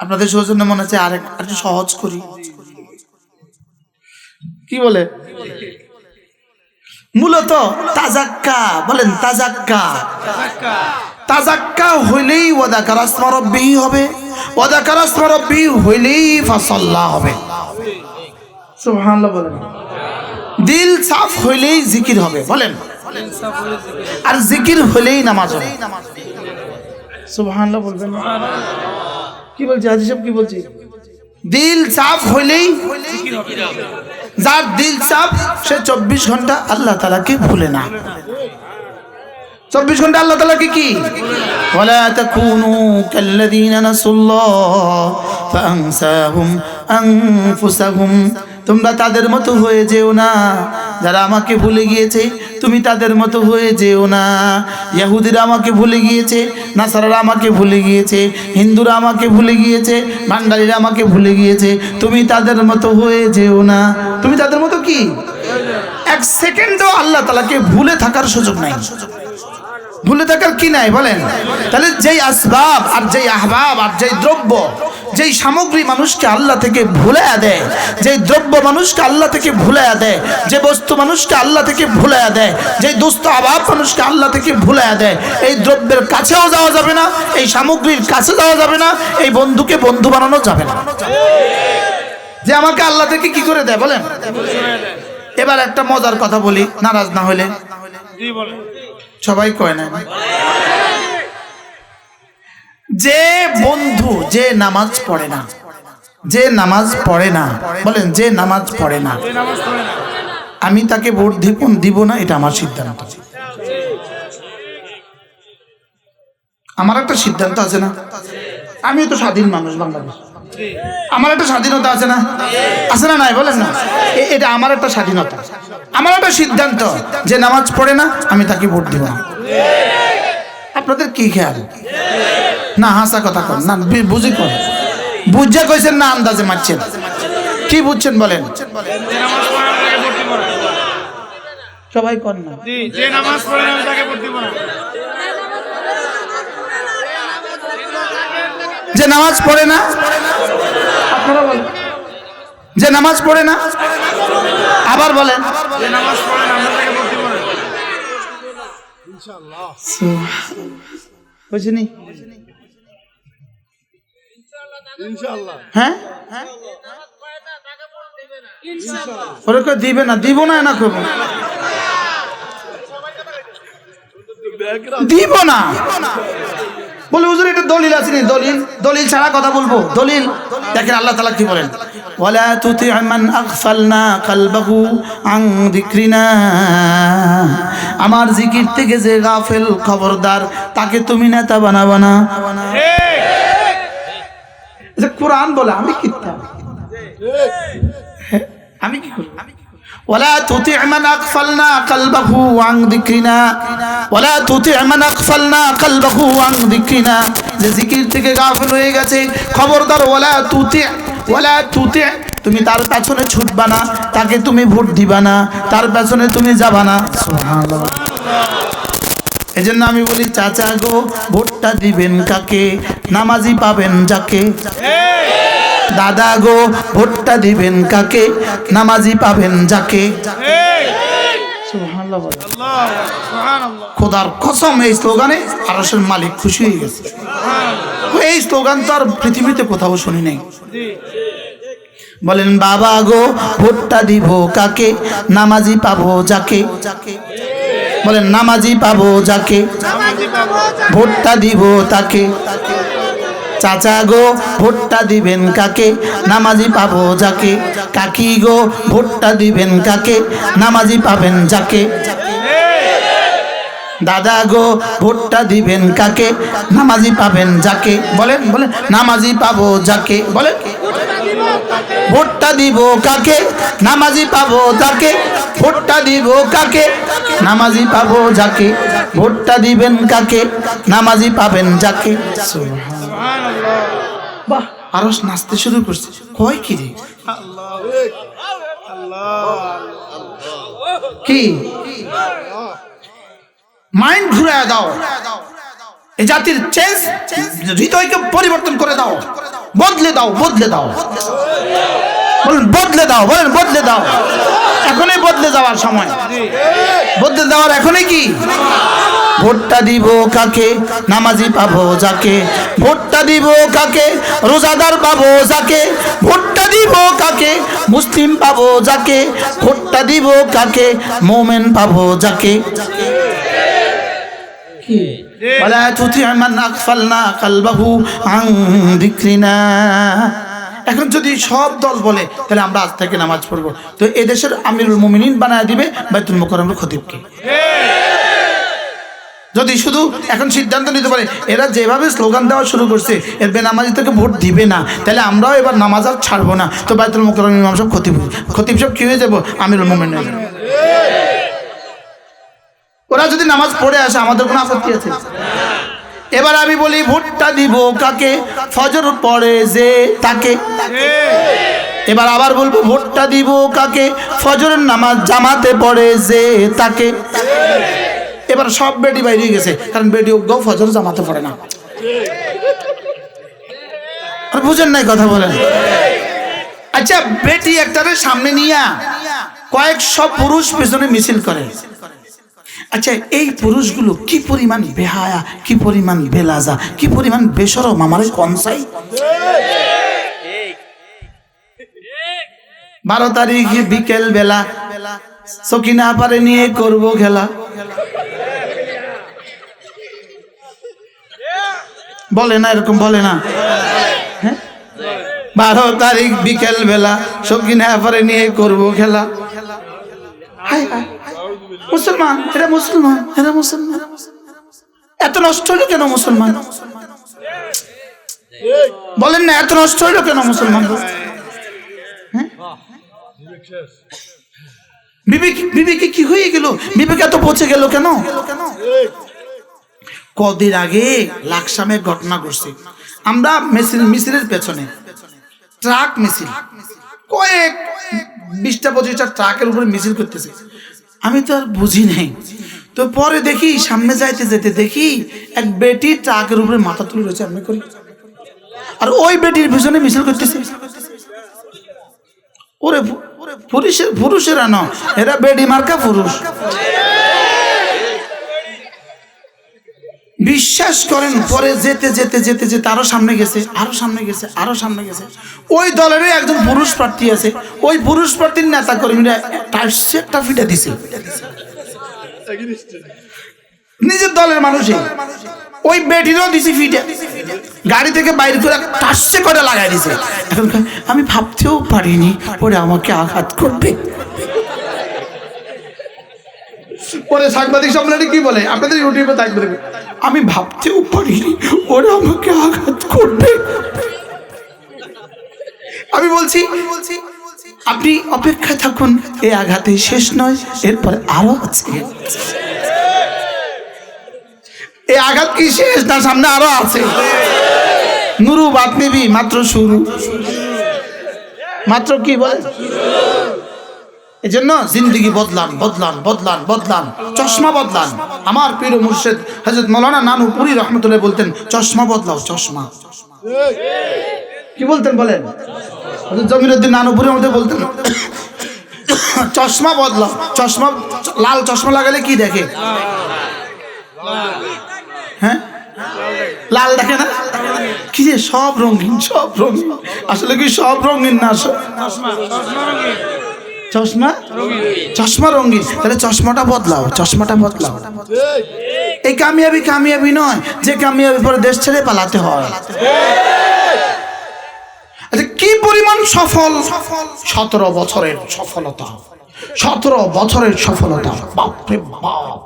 আপনাদের সৌজন্যে মনে চায় আরেকটু সহজ করি। কি বলে? মূলত তাজাক্কা। বলেন তাজাক্কা। তাজাক্কা হইলেই ওয়া যাকারা আসমা রাব্বিহি হবে, ওয়া যাকারা আসমা রাব্বিহি হইলেই ফাসাল্লা হবে। সুবহানাল্লাহ বলেন। দিল সাফ হইলেই জিকির হবে। বলেন আর জিকির হইলেই নামাজ হবে। সুবহানাল্লাহ বলবেন। কি বলছি হাজী সাহেব, কি বলছি? দিল সাফ হইলেই জিকির হবে। যার দিল সাফ সে 24 ঘন্টা আল্লাহ তাআলাকে ভুলে না। 24 ঘন্টা আল্লাহ তাআলাকে কি ওয়ালা তাকুনু কাল্লাযীনা নাসুল্লাহ ফাআনসাহুম আনফুসাহুম, তোমরা তাদের মতো হয়ে যেও না যারা আমাকে ভুলে গিয়েছে, তুমি তাদের মতো হয়ে যেও না। ইহুদিরা আমাকে ভুলে গিয়েছে, নাসারারা আমাকে ভুলে গিয়েছে, হিন্দুরা আমাকে ভুলে গিয়েছে, বাঙালিরা আমাকে ভুলে গিয়েছে, তুমি তাদের মতো হয়ে যেও না। তুমি তাদের মতো কি এক সেকেন্ডও আল্লাহ তাআলাকে ভুলে থাকার সুযোগ নাই। ভুলে থাকার কি নাই বলেন? তাহলে যেই আসবাব আর যেই আহবাব আর যেই দ্রব্য, যেই সামগ্রী মানুষকে আল্লাহ থেকে ভুলাইয়া দেয়, যেই দ্রব্য মানুষকে আল্লাহ থেকে ভুলাইয়া দেয়, যে বস্তু মানুষকে আল্লাহ থেকে ভুলাইয়া দেয়, যেই দুস্থ আহবাব মানুষকে আল্লাহ থেকে ভুলাইয়া দেয়, এই দ্রব্যের কাছেও যাওয়া যাবে না, এই সামগ্রীর কাছে যাওয়া যাবে না, এই বন্ধুকে বন্ধু বানানো যাবে না। যে আমাকে আল্লাহ থেকে কি করে দেয় বলেন? এবার একটা মজার কথা বলি, নারাজ না হলে। সবাই কয় না, যে বন্ধু যে নামাজ পড়ে না, যে নামাজ পড়ে না, বলেন যে নামাজ পড়ে না, আমি তাকে ভোট দিব না, এটা আমার সিদ্ধান্ত। আমার একটা সিদ্ধান্ত আছে না, আমি তো স্বাধীন মানুষ, বাংলাদেশ আমার একটা স্বাধীনতা আছে না, আছে না নাই বলেন না? এটা আমার একটা স্বাধীনতা, আমার একটা সিদ্ধান্ত, যে নামাজ পড়ে না আমি তাকে ভোট দিব না। আপনাদের কি খেয়াল? না হাসা কথা কর না, বুঝি কর, বুঝে কইছেন না আন্দাজে মারছেন? কি বুঝছেন বলেন? সবাই কর না, যে নামাজ পড়ে না তাকে ভোট দিব না। যে নামাজ পড়ে না, আপনারা বলেন যে নামাজ পড়ে না, আবার বলেন যে নামাজ পড়ে না আমরা তাকে ভোট দিব না। ইনশাআল্লাহ বুঝিনি? ইনশাআল্লাহ হ্যাঁ ওরা কই দিবে না, দিব না, না করবো দিব না বলে হুজুর এটা দলিল আছে নি? দলিল দলিল ছাড়া কথা বলবো? দলিল দেখেন আল্লাহ তাআলা কি বলেন, ওয়ালা তুতি মান আগফালনা কলবহু আন যিকরিনা, আমার জিকির থেকে যে গাফেল, খবরদার তাকে তুমি নেতা বানাবা না। যে কোরআন বলে আমি কিতাব, আমি কি করব? ولا تطع من أغفلنا قلبه عن ذكرنا ولا تطع من أغفلنا قلبه عن ذكرنا, যে জিকির থেকে গাফিল হয়ে গেছে, খবরদার ওয়ালা তুতি, তুমি তার পেছনে ছুটবা না, তাকে তুমি ভোট দিবা না, তার পেছনে তুমি যাবা না। সুবহানাল্লাহ। এজন্য আমি বলি চাচা গো ভোটটা দিবেন কাকে, নামাজি পাবেন যাকে। দাদা গো ভোটটা দিবেন কাকে, নামাজি পাবেন যাকে। সুবহানাল্লাহ। খোদার কসম এই স্লোগানে আরশের মালিক খুশি হয়ে গেছে। এই স্লোগান তো আর পৃথিবীতে কোথাও শুনি নাই। বলেন বাবা গো ভোটটা দিব কাকে, নামাজি পাবো যাকে। বলেন নামাজি পাবো যাকে, ভোটটা দিব তাকে। চাচা গো ভোটটা দিবেন কাকে, নামাজি পাবো যাকে। কাকি গো ভোটটা দিবেন কাকে, নামাজি পাবেন যাকে। দাদা গো ভোটটা দিবেন কাকে, নামাজি পাবেন যাকে। বলেন বলেন নামাজি পাবো যাকে। বলেন ভোটটা দিব কাকে, নামাজি পাবো যাকে। ভোটটা দিব কাকে, নামাজি পাবো যাকে। ভোটটা দিবেন কাকে, নামাজি পাবেন যাকে। বাহ, আরো নাচতে শুরু করছে। কয় কি রে কি মাইন্ড ঘুরায় দাও, এই জাতির চেঞ্জ, হৃদয়কে পরিবর্তন করে দাও, বদলে দাও, বদলে দাও। বলেন বদলে দাও, বলেন বদলে দাও। এখনই বদলে যাওয়ার সময়, বদলে দেওয়ার এখনই কি। ভোটটা দিব কাকে, নামাজি পাবো যাকে। ভোটটা দিব কাকে, রোজাদার পাবো যাকে। ভোটটা দিব কাকে, মুসলিম পাবো যাকে। ভোটটা দিব কাকে, মুমিন পাবো যাকে। ওয়ালা তুতি মান আগফালনা কলবহু আন যিকরিনা। এখন যদি সব দল বলে তাহলে আমরা আজ থেকে নামাজ পড়বো, তো এদেশের আমিরুল মুমিনিন বানায় দিবে বাইতুল মুকাররমের খতিবকে। যদি শুধু এখন সিদ্ধান্ত নিতে পারে এরা যেভাবে স্লোগান দেওয়া শুরু করছে এর বেনামাজি থেকে ভোট দিবে না, তাহলে আমরাও এবার নামাজ আর ছাড়বো না, তো বাইতুল মোকাররম ইমাম সাহেব খতিব সাহেব কি হয়ে যাবো? আমিরুল মুমিনিন হয়ে যাবো। ওরা যদি নামাজ পড়ে আসে আমাদের কোনো আপত্তি আছে? এবার আমি বলি ভোটটা দিব কাকে? ফজর পড়ে যে তাকে। এবার আবার বলবো ভোটটা দিব কাকে? ফজরের নামাজ জামাতে পড়ে যে তাকে। এবার সব বেটি বাইরে গেছে, কারণ বেটি গো ফজর জামাতে পড়ে না। আর বুঝেন নাই কথা বলেন? আচ্ছা, বেটি একটারে সামনে নিয়ে কয়েকশো পুরুষ পেছনে মিছিল করে। আচ্ছা, এই পুরুষগুলো কি পরিমাণ বেহায়া, কি পরিমাণ বেলাজা, কি পরিমাণ বেশরম আমারে কনসাই। 12 তারিখ বিকেল বেলা সকিনা পারে নিয়ে করব খেলা। বলে না এরকম? বলে না? 12 তারিখ বিকেল বেলা সকিনা পারে নিয়ে করব খেলা। হায় হায়, মুসলমান, এরা মুসলমান, এরা মুসলমান। এত নষ্ট হইল কেন মুসলমান? বলেন না, এত নষ্ট হইল কেন মুসলমান? বিবেকে কি হয়ে গেল? বিবেকে এত পচে গেল কেন? কদিন আগে লাকসামের ঘটনা ঘটছে। আমরা মিছিলের পেছনে ট্রাক মিছিল, কয়েক 20টা-25টা ট্রাকের উপরে মিছিল করতেছে। আমি তো আর বুঝি নাই, তো পরে দেখি সামনে যাইতে যেতে দেখি এক বেটি ট্রাকের উপরে মাথা তুলে রয়েছে। আমি করি, আর ওই বেটির পিছনে মিছিল করতেছে। ওরে পুরুষেরা না, এরা বেডি মার্কা পুরুষ। বিশ্বাস করেন, পরে যেতে যেতে যেতে যেতে আরো সামনে গেছে, আরো সামনে গেছে, আরো সামনে গেছে। ওই দলেরই একজন পুরুষ প্রার্থী আছে, ওই পুরুষ প্রার্থীর নেতা কর্মীরা একটা ফিটা দিছে, নিজের দলের মানুষই। ওই বেটিরও দিছি ফিটা, গাড়ি থেকে বাইরে করে টাসে করে লাগাই দিছে। এখন আমি ভাবতেও পারিনি ওরা আমাকে আঘাত করবে। পরে সাংবাদিক সম্মেলনে কি বলে, আপনাদের ইউটিউবে থাকবে, আমি ভাবতেও পারিনি ওরা আমাকে আঘাত করবে। আমি বলছি আপনি অপেক্ষা থাকুন, এই আঘাতে শেষ নয়, এরপরে আরো আছে। এই আঘাত কি শেষ না? সামনে আরো আছে। নুরু বাত নিবি, মাত্র শুরু, মাত্র কি বলে। এই জন্য জিন্দিগি বদলান, বদলান, বদলান, বদলান, চশমা বদলান। আমার পীর মুর্শিদ হযরত মাওলানা নানুপুরি রহমাতুল্লাহ বলতেন, চশমা বদলাও, চশমা। কি বলতেন বলেন? হযরত জমিরুদ্দিন নানুপুরি আমাদের বলতেন, চশমা বদলাও। চশমা, লাল চশমা লাগালে কি দেখে? হ্যাঁ, লাল দেখে না? কি যে সব রঙিন, সব রঙিন। আসলে কি সব রঙিন না? চশমা, চশমা রঙিন। তাহলে চশমাটা বদলাও, চশমাটা বদলাও। এই কামিয়াবি কামিয়াবি নয় যে কামিয়াবি পরে দেশ ছেড়ে পালাতে হয়। আচ্ছা, কি পরিমাণ সফল? 17 বছরের সফলতা, 17 বছরের সফলতা। বাপরে বাপ,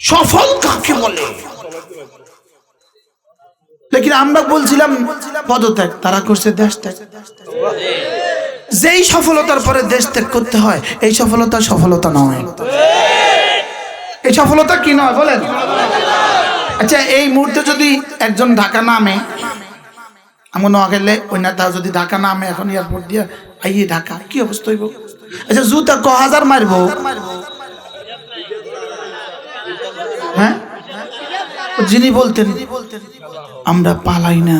সফল কাকে বলে? লেকিন আমরা বলছিলাম পদত্যাগ, তারা করছে দেশ ত্যাগ। যেই সফলতার পরে দেশ ত্যাগ করতে হয়, এই সফলতা সফলতা নয়। এই সফলতা কি নয় বলেন? আচ্ছা, এই মুহূর্তে যদি একজন ঢাকা নামে, এমন গেলে ওই নেতা যদি ঢাকা নামে এখন এয়ারপোর্ট দিয়ে আইয়ে ঢাকা, কি অবস্থা হইব? আচ্ছা, জুতা 1000 মারবো, হ্যাঁ? যিনি বলতেন আমরা পালাই না,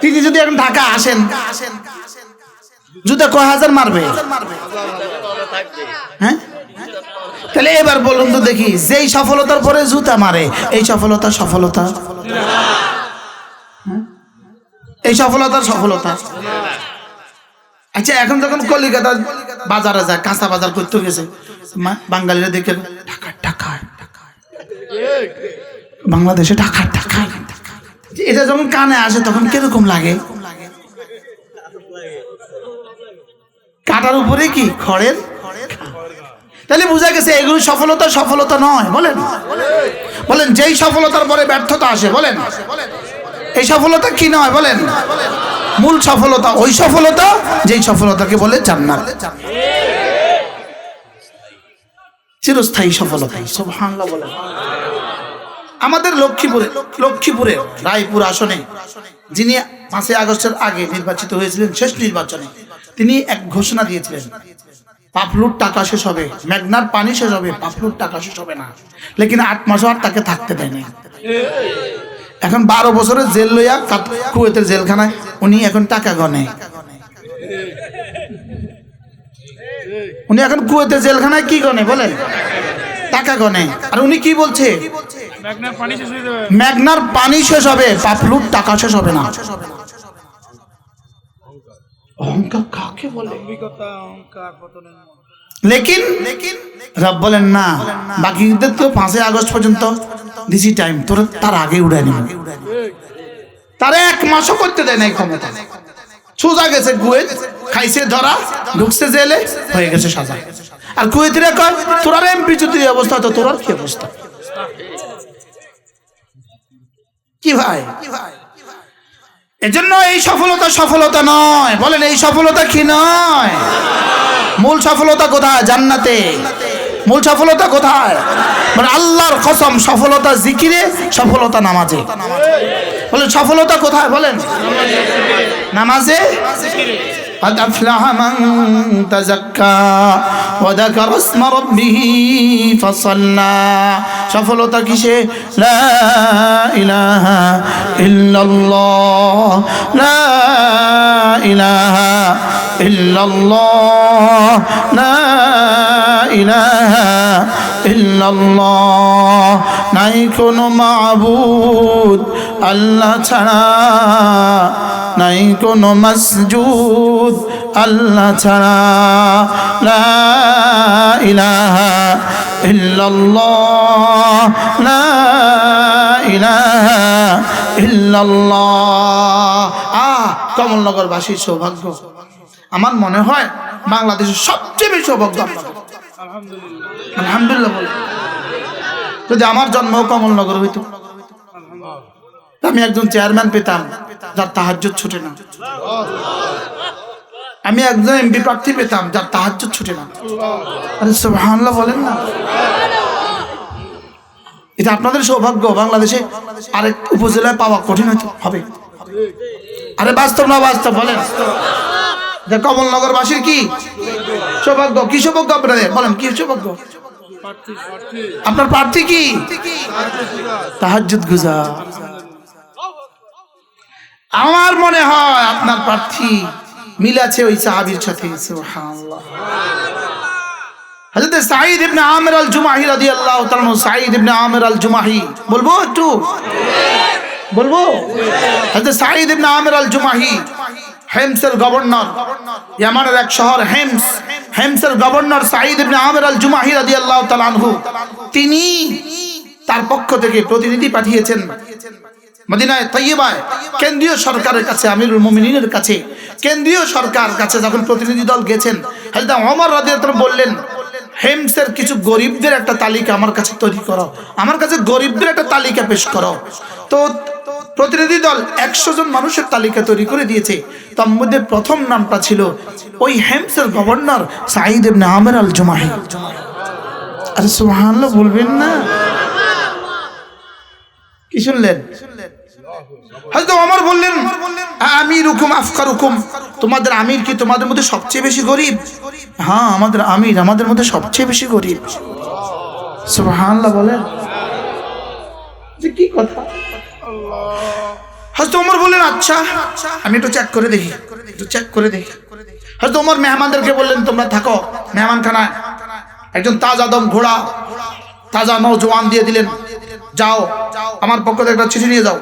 তিনি যদি এখন ঢাকা আসেন, জুতা 1000 মারবে, হ্যাঁ? তাহলে এবার বলুন তো দেখি, যেই সফলতার পরে জুতা মারে, এই সফলতা সফলতা? এই সফলতার সফলতা? আচ্ছা, এখন যখন কলিকাতা বাজারে যায়, কাঁচা বাজার করতে গেছে, বাঙালিরা দেখে ঢাকায় ঢাকায় বাংলাদেশে ঢাকায় ঢাকায়, এটা যখন কানে আসে তখন কিরকম লাগে? কাটার উপরে কি খড়ের? তাহলে বোঝা গেছে এগুলো সফলতা সফলতা নয়। বলেন বলেন যেই সফলতার পরে ব্যর্থতা আসে, বলেন এই সফলতা কি নয়? বলেন মূল সফলতা ওই সফলতা যেই সফলতাকে বলে জান্নাত, চিরস্থায়ী সফলতা। সুবহানাল্লাহ বলেন। আমাদের লক্ষ্মীপুরে রায়পুর আসনে যিনি 5 আগস্টের আগে নির্বাচিত হয়েছিলেন, শেষ নির্বাচনে তিনি এক ঘোষণা দিয়েছিলেন, পাপলুর টাকা শেষ হবে, মেঘনার পানি শেষ হবে, পাপলুর টাকা শেষ হবে না। লেকিন 8 মাসও আর তাকে থাকতে দেয় নাই। এখন 12 বছরের জেল লইয়া কুয়েতের জেলখানায় উনি এখন টাকা গনে। উনি এখন কুয়েতের জেলখানায় কি গনে? বলে টাকা গনে। আর উনি কি বলছে? মেঘনার পানি শেষ হবে, পাপলুর টাকা শেষ হবে না। অহংকার কাকে বলে? লেকিন রব বলেন না, বাকিদের তো 5 আগস্ট পর্যন্ত দিছি টাইম, তোর তার আগে উড়াই নিব। তারা 1 মাসও করতে দেয় নাই ক্ষমতা। সোজা গেছে কুয়েত, খাইছে ধরা, ঢুকছে জেলে, হয়ে গেছে সাজা। আর কুয়েতিরা কয় তোর আর এমপি যদি অবস্থা তো তোর আর কি অবস্থা? কি ভাই? এজন্য এই সফলতা নয়। বলেন এই সফলতা কি নয়? মূল সফলতা কোথায়? জান্নাতে। মূল সফলতা কোথায়? মানে আল্লাহর কসম, সফলতা জিকিরে, সফলতা নামাজে। বলেন সফলতা কোথায়? বলেন নামাজে। قد أفلح من تزكى وذكر اسم ربه فصلى। সফলতা কিসে? লা ইলাহা ইল্লাল্লাহ, লা ইলাহা ইল্লাল্লাহ, লা ইলাহা ইল্লাল্লাহ। নাই কোনো মাবুদ আল্লাহ ছাড়া, নাই কোনো মাসজুদ আল্লাহ ছাড়া। লা ইলাহা ইল্লাল্লাহ, লা ইলাহা ইল্লাল্লাহ। কমলনগরবাসীর সৌভাগ্য। আমার মনে হয় বাংলাদেশের সবচেয়ে বেশি সৌভাগ্য আপনাদের। আলহামদুলিল্লাহ বলে। যদি আমার জন্ম কমলনগর হইতো, আমি একজন চেয়ারম্যান পেতাম যার তাহাজ্জুদ ছুটে না। আমি একজন এমপি প্রার্থী পেতাম যার তাহাজ্জুদ ছুটে না। আরে সুবহানাল্লাহ বলেন না। এটা আপনাদের সৌভাগ্য। বাংলাদেশে আরেক উপজেলায় পাওয়া কঠিন হবে। আরে বাস্তব না বাস্তব? বলেন যে কমলনগরবাসীর কি সৌভাগ্য? কি সৌভাগ্য আপনাদের? বলেন কি সৌভাগ্য? আপনার প্রার্থী কি? তাহাজ্জুদ গুজার। আমার মনে হয় আপনার প্রার্থী মিল আছে ওই সাহাবীর সাথে। সুবহানাল্লাহ। হযরত সাঈদ ইবনে আমির আল জুমাহি রাদিয়াল্লাহু তাআলা, সাঈদ ইবনে আমির আল জুমাহি বলবো একটু? বলবো? হযরত সাঈদ ইবনে আমির আল জুমাহি হেমসের গভর্নর, ইয়ামানের এক শহর হেমস, হেমসের গভর্নর সাঈদ ইবনে আমির আল জুমাহি রাদিয়াল্লাহু তাআলা আনহু, তিনি তার পক্ষ থেকে প্রতিনিধি পাঠিয়েছেন মদিনায় তৈয়বায় কেন্দ্রীয় সরকারের কাছে, আমিরুল মুমিনিনের কাছে। কেন্দ্রীয় সরকার কাছে যখন প্রতিনিধি দল গেছেন, হযরত ওমর রাদিয়াল্লাহু তাআলা বললেন, হেমসের কিছু গরিবদের একটা তালিকা আমার কাছে তৈরি করো, আমার কাছে গরিবদের একটা তালিকা পেশ করো। তো প্রতিনিধি দল 100 জন মানুষের তালিকা তৈরি করে দিয়েছে। তার মধ্যে প্রথম নামটা ছিল ওই হেমসের গভর্নর সাঈদ ইবনে আমির আল জুমাহি। আরে সুবহানাল্লাহ বলবেন না? কি শুনলেন? হযরত ওমর বললেন, আমিরুকুম আফকারুকুম, তোমাদের আমির কি তোমাদের মধ্যে সবচেয়ে বেশি গরিব? হ্যাঁ, আমাদের আমির আমাদের মধ্যে সবচেয়ে বেশি গরিব। সুবহানাল্লাহ বলেন। যে কি কথা? হযরত ওমর বললেন, আচ্ছা আমি একটু চেক করে দেখি, একটু চেক করে দেখি। হযরত ওমর মেহমানদেরকে বললেন, তোমরা থাকো মেহমানখানায়। একজন তাজা দম ঘোড়া, তাজা নওজোয়ান দিয়ে দিলেন, যাও আমার পক্ষ থেকে একটা চিঠি নিয়ে যাও,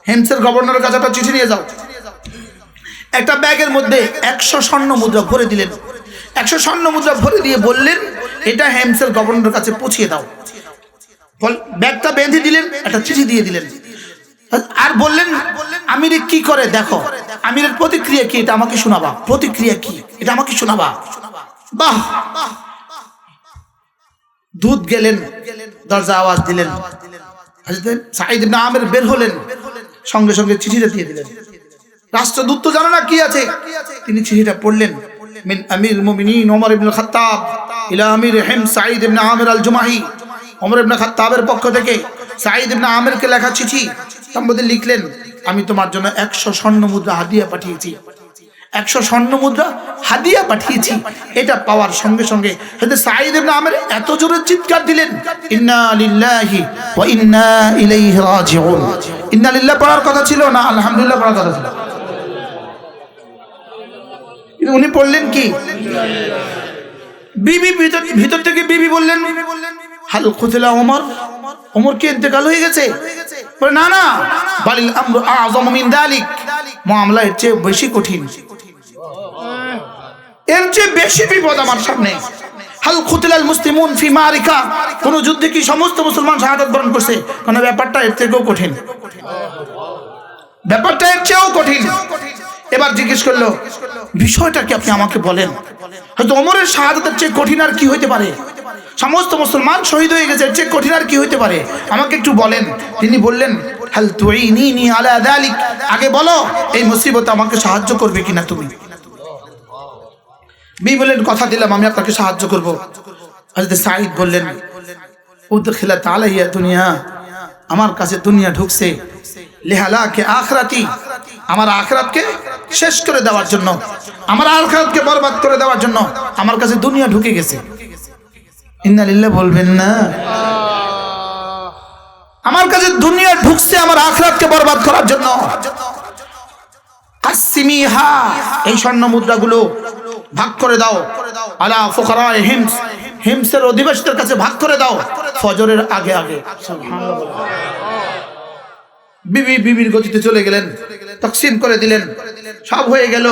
হেমসের গভর্নরের কাছে একটা চিঠি নিয়ে যাও। একটা ব্যাগের মধ্যে 100 স্বর্ণ মুদ্রা ভরে দিলেন। 100 স্বর্ণ মুদ্রা ভরে দিয়ে বললেন, এটা হেমসের গভর্নরের কাছে পৌঁছিয়ে দাও। ব্যাগটা বেঁধে দিলেন, একটা চিঠি দিয়ে দিলেন। আর বললেন, আমির কি করে দেখো, আমিরের প্রতিক্রিয়া কি এটা আমাকে শোনাবা। প্রতিক্রিয়া কি এটা আমাকে শোনাবা। বাহ, দূত গেলেন, দরজা আওয়াজ দিলেন, হযরত সাঈদ ইবনে আমির বের হলেন, সঙ্গে সঙ্গে চিঠিটা দিয়ে দিলেন। রাষ্ট্রদূত তো জানে না কি আছে, তিনি চিঠিটা পড়লেন। মিন আমির মুমিনিন ওমর ইবনে খাত্তাব ইলা আমির হিম সাঈদ ইবনে আমির আল জুমাহি। ওমর ইবনে খাত্তাবের পক্ষ থেকে সাঈদ ইবনে আমিরকে লেখা চিঠি। তার মধ্যে লিখলেন, আমি তোমার জন্য 100 স্বর্ণ মুদ্রা হাদিয়া পাঠিয়েছি, 100 স্বর্ণ মুদ্রা হাদিয়া পাঠিয়েছি। এটা পাওয়ার সঙ্গে সঙ্গে হযরত সাঈদ ইবনে আমির এত জোরে চিৎকার দিলেন, ইন্না লিল্লাহি ওয়া ইন্না ইলাইহি রাজিউন। ইন্না লিল্লাহ পড়ার কথা ছিল না, আলহামদুলিল্লাহ পড়ার কথা ছিল। কিন্তু উনি পড়লেন কি? বিবি ভিতর থেকে বিবি বললেন, হাল কুতিলা ওমর, ওমর কি ইন্তেকাল হয়ে গেছে? বলে না না, বালিল আমরু আযম মিন যালিক, মামলা এর চেয়ে বেশি কঠিন, এর চেয়ে বেশি বিপদ আমার সামনে। হাল কুতিলাল মুসলিমুন ফি মারিকা, কোন যুদ্ধে কি সমস্ত মুসলমান শাহাদাত বরণ করছে? কোন ব্যাপারটা এর থেকেও কঠিন, ব্যাপারটা এর চেয়েও কঠিন। এবার জিজ্ঞেস করলো, বিষয়টা কি আপনি আমাকে বলেন, হয়তো ওমরের শাহাদাতের চেয়ে কঠিন আর কি হইতে পারে? সমস্ত মুসলমান শহীদ হয়ে গেছে, এর চেয়ে কঠিন আর কি হইতে পারে? আমাকে একটু বলেন। তিনি বললেন, হাল তুইনিনি আলা যালিক, আগে বলো এই মুসিবতে আমাকে সাহায্য করবে কিনা তুমি। বি বললেন, কথা দিলাম আমি আপনাকে সাহায্য করব। হযরত সাঈদ বললেন, উদখিলাত আলাইয়া দুনিয়া, আমার কাছে দুনিয়া ঢুকছে, লিহালাকে আখিরাতি, আমার আখিরাতকে শেষ করে দেওয়ার জন্য, আমার আখিরাতকে বরবাদ করে দেওয়ার জন্য আমার কাছে দুনিয়া ঢুকে গেছে। ইন্না লিল্লাহ বলবেন না? আমার কাছে দুনিয়া ঢুকছে আমার আখিরাতকে বরবাদ করার জন্য। কাসমিহা, এই স্বর্ণ মুদ্রাগুলো ভাগ করে দাও, আলা ফুকারায়ে হিমস, হিমসের অধিবাসীদের কাছে ভাগ করে দাও ফজরের আগে আগে। সুবহানাল্লাহ। বিবির গতিতে চলে গেলেন, তাকসিম করে দিলেন, সব হয়ে গেল।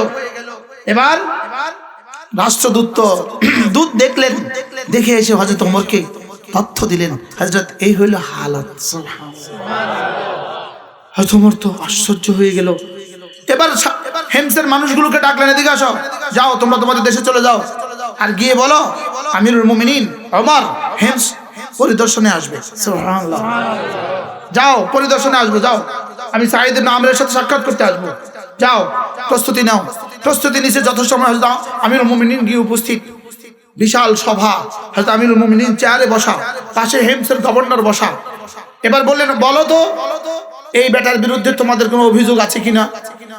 এবার রাষ্ট্রদূত দূত দেখলেন, দেখে এসে হযরত ওমরকে তথ্য দিলেন, হযরত এই হইল হালত। হযরত ওমর তো আশ্চর্য হয়ে গেল। এবার হেমসের মানুষগুলোকে ডাকলেন, এদিকে আসো, যাও তোমরা তোমাদের দেশে চলে যাও, আর গিয়ে বলো আমিরুল মুমিনিন ওমর হেমস পরিদর্শনে আসবে। সুবহানাল্লাহ। যাও পরিদর্শনে আসবে, যাও, আমি সাঈদ ইবনে আমিরের সাথে সাক্ষাৎ করতে আসবো, যাও প্রস্তুতি নাও। প্রস্তুতি নিছে, যত সময় হযরত আমিরুল মুমিনিন গিয়ে উপস্থিত। বিশাল সভা, হযরত আমিরুল মুমিনিন চেয়ারে বসা, পাশে হেমসের গভর্নর বসা। এবার বললেন, বলো তো এই বেটার বিরুদ্ধে তোমাদের কোনো অভিযোগ আছে কিনা,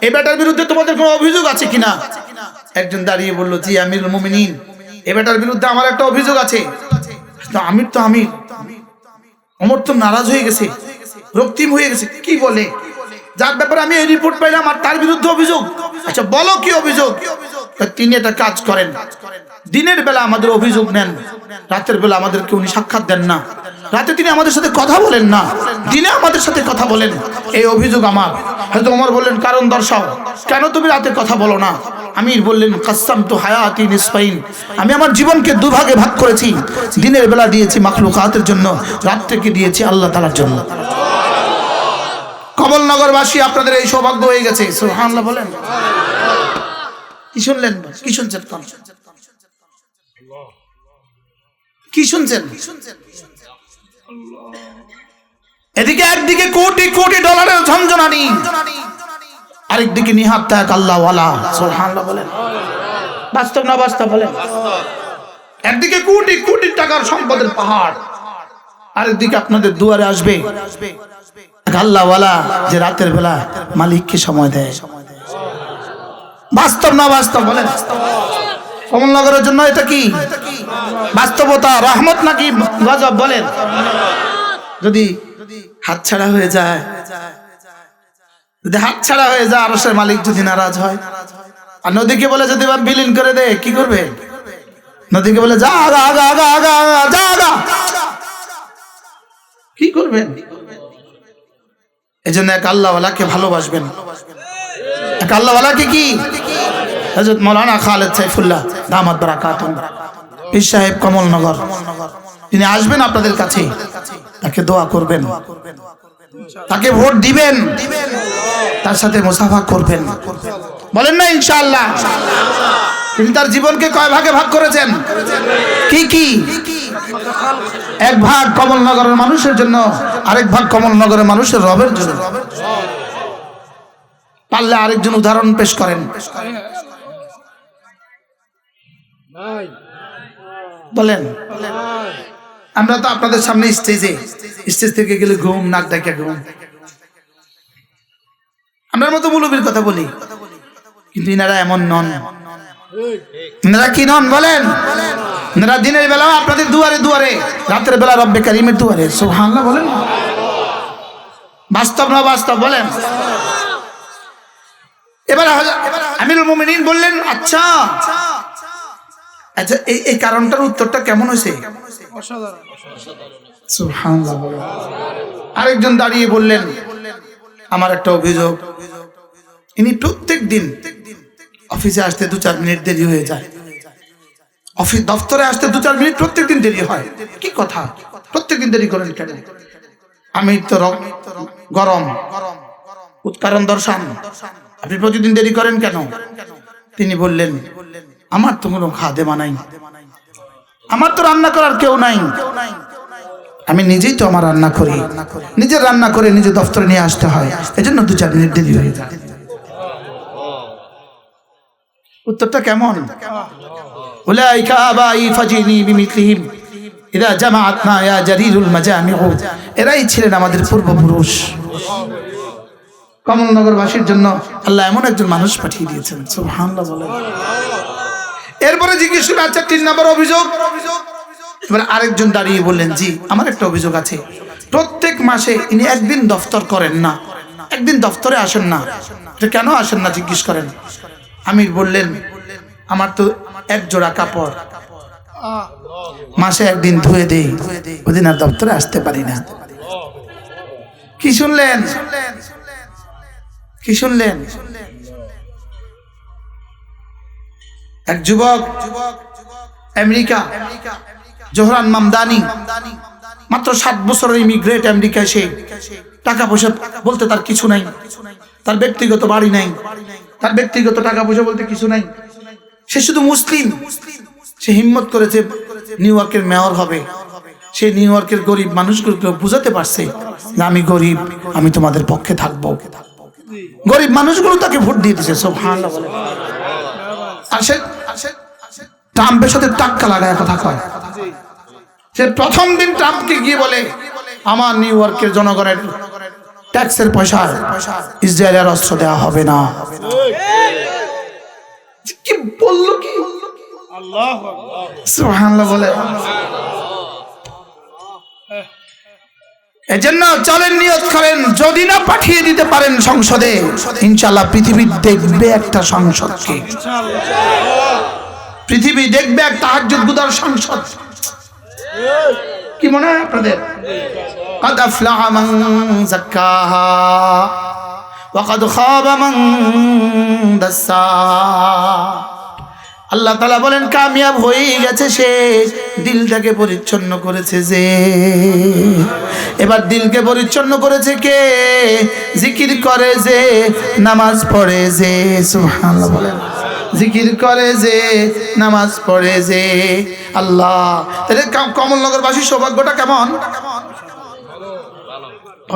এই বেটার বিরুদ্ধে তোমাদের কোনো অভিযোগ আছে কিনা। একজন দাঁড়িয়ে বলল, জি আমিরুল মুমিনিন, এই বেটার বিরুদ্ধে আমার একটা অভিযোগ আছে। আমির তো আমির, ওমর তো নারাজ হয়ে গেছে, রক্তিম হয়ে গেছে। কি বলে? যার ব্যাপারে আমি এই রিপোর্ট পাইলাম আর তার বিরুদ্ধে অভিযোগ? আচ্ছা বলো কি অভিযোগ। তিনি একটা কাজ করেন, দিনের বেলা আমাদের অভিযোগ নেন, রাতের বেলা আমাদেরকে উনি সাক্ষাৎ দেন না, রাতে তিনি আমাদের সাথে কথা বলেন না, দিনে আমাদের সাথে কথা বলেন, এই অভিযোগ আমার। হয়তো ওমর বললেন, কারণ দর্শাও, কেন তুমি রাতে কথা বলো না? আমির বললেন, কাসসামতু হায়াতি নিসফাইন, আমি আমার জীবনকে দুভাগে ভাগ করেছি, দিনের বেলা দিয়েছি মাখলুকাতের জন্য, রাতটাকে দিয়েছি আল্লাহ তাআলার জন্য। কমলনগরবাসী আপনাদের এই সৌভাগ্য হয়ে গেছে। সুবহানাল্লাহ বলেন। কি শুনলেন? কি শুনছেন? কি শুনছেন? এদিকে একদিকে কোটি কোটি ডলারের ঝনঝনানি, আরেকদিকে নিহাত ত্যাগ আল্লাহওয়ালা। সুবহানাল্লাহ বলেন। বাস্তব না বাস্তব বলেন? একদিকে কোটি কোটি টাকার সম্পদের পাহাড়, আরেকদিকে আপনাদের দুয়ারে আসবে আল্লাহওয়ালা, যে রাতের বেলা মালিককে সময় দেয়। বাস্তব না বাস্তব বলেন? কমলনগরের জন্য এটা কি বাস্তবতা, রহমত নাকি গজব বলেন? যদি হাতছাড়া হয়ে যায়, যদি হাতছাড়া হয়ে যায়, আরশের মালিক যদি নারাজ হয়, আর নদীকে বলে যদি বিলীন করে দেয়, কি করবে? নদীকে বলে যা আগা আগা আগা আগা আগা যা আগা, কি করবেন? এই জন্য এক আল্লাহওয়ালাকে ভালোবাসবেন। এক আল্লাহওয়ালাকে কি? হযরত মাওলানা খালেদ সাইফুল্লাহ দামাত বারাকাতুহু পীর সাহেব কমলনগর, তিনি আসবেন আপনাদের কাছে, তাকে দোয়া করবেন, তাকে ভোট দিবেন, তার সাথে মুসাফা করবেন। বলেন না ইনশাআল্লাহ? তিনি তার জীবনকে কয় ভাগে ভাগ করেছেন? কি কি? এক ভাগ কমলনগরের মানুষের জন্য, আরেক ভাগ কমলনগরের মানুষের রবের জন্য। পারলে আরেকজন উদাহরণ পেশ করেন, বলেন। আমরা তো আপনাদের সামনে স্টেজ থেকে গেলে ঘুম, নাক ডাকা ঘুম, আমরা মতো মুলুবির কথা বলি, কিন্তু ইনারা এমন নন। ইনারা কি নন বলেন? ইনারা দিনের বেলা আপনাদের দুয়ারে দুয়ারে, রাতের বেলা রব্বে কারিমের দুয়ারে। সুবহানাল্লাহ বলেন। বাস্তব না বাস্তব বলেন? এবার আমিরুল মুমিনিন বললেন, আচ্ছা আচ্ছা এই কারণটার উত্তরটা কেমন হয়েছে? অসাধারণ। সুবহানাল্লাহ বলেন। আরেকজন দাঁড়িয়ে বললেন, আমার একটা অভিযোগ, ইনি প্রত্যেক দিন অফিসে আসতে 2-4 মিনিট দেরি হয়ে যায়, অফিস দপ্তরে আসতে 2-4 মিনিট প্রত্যেকদিন দেরি হয়। কি কথা, প্রত্যেকদিন দেরি করেন কেন? আমি তো গরম, উৎকারণ দর্শন, আপনি প্রতিদিন দেরি করেন কেন? তিনি বললেন, আমার তো কোনো খাদেমা নাই, আমার তো রান্না করার কেউ নাই, আমি নিজেই তো আমার রান্না করি, নিজের রান্না করে নিজে দপ্তরে নিয়ে আসতে হয়, এজন্য 2-4 মিনিট দেরি হয়ে যায়। উত্তরটা কেমন? উলাইকা আবাই ফাজিনি বিমিথলিহিম ইদা জামাআতনা ইয়া জারিরুল মাজামিউ। এরাই ছিলেন আমাদের পূর্বপুরুষ। কমলনগরবাসীর জন্য আল্লাহ এমন একজন মানুষ পাঠিয়ে দিয়েছেন। সুবহানাল্লাহ বলেন। এরপরে জিজ্ঞেস করলেন, আচ্ছা 3 নম্বর অভিযোগ। এবার আরেকজন দাঁড়িয়ে বললেন, জি আমার একটা অভিযোগ আছে, প্রত্যেক মাসে ইনি একদিন দফতর করেন না, একদিন দফতরে আসেন না, কেন আসেন না জিজ্ঞেস করেন। আমির বললেন, আমার তো 1 জোড়া কাপড় মাসে একদিন ধুয়ে দেই, ওদিন আর দপ্তরে আসতে পারি না। কি শুনলেন? কি শুনলেন? এক যুবক আমেরিকা, জোহরান মামদানি, মাত্র 7 বছরের ইমিগ্রেট আমেরিকায়। সে টাকা পয়সা বলতে তার কিছু নাই, তার ব্যক্তিগত বাড়ি নাই, তার ব্যক্তিগত টাকা পয়সা বলতে কিছু নাই। সে শুধু মুসলিম। সে হিম্মত করেছে নিউ ইয়র্কের মেয়র হবে। সে নিউ ইয়র্কের গরিব মানুষগুলোকে বুঝাতে পারছে যে আমি গরিব, আমি তোমাদের পক্ষে থাকবো। গরিব মানুষগুলো তাকে ভোট দিয়ে দিয়েছে। সুবহানাল্লাহ বলে। আর সে ট্রাম্পের সাথে টাক্কা লাগায় কথা কয়। সে প্রথম দিন ট্রাম্পকে গিয়ে বলে, আমার নিউ ইয়র্কের জনগণের ট্যাক্সের পয়সায় ইসরায়েলের অস্ত্র দেওয়া হবে না। কি বললো? কি আল্লাহু আকবার। সুবহানাল্লাহ বলে। এজন্য চলেন, নিয়ত করেন, যদি না পাঠিয়ে দিতে পারেন সংসদে, ইনশাআল্লাহ পৃথিবী দেখবে একটা সংসদকে, পৃথিবী দেখবে একটা তাহাজ্জুদ গুদার সংসদ। কি মনে হয় আপনাদের? قد أفلح من زكاها وقد خاب من دساها। আল্লাহ তাআলা বলেন, কামিয়াব হয়ে গেছে সে দিলটাকে পরিচ্ছন্ন করেছে যে। এবার দিলকে পরিচ্ছন্ন করেছে কে? জিকির করে যে, নামাজ পড়ে যে। সুবহানাল্লাহ বলেন। জিকির করে যে, নামাজ পড়ে যে। আল্লাহ, তাহলে কমলনগরবাসীর সৌভাগ্যটা কেমন?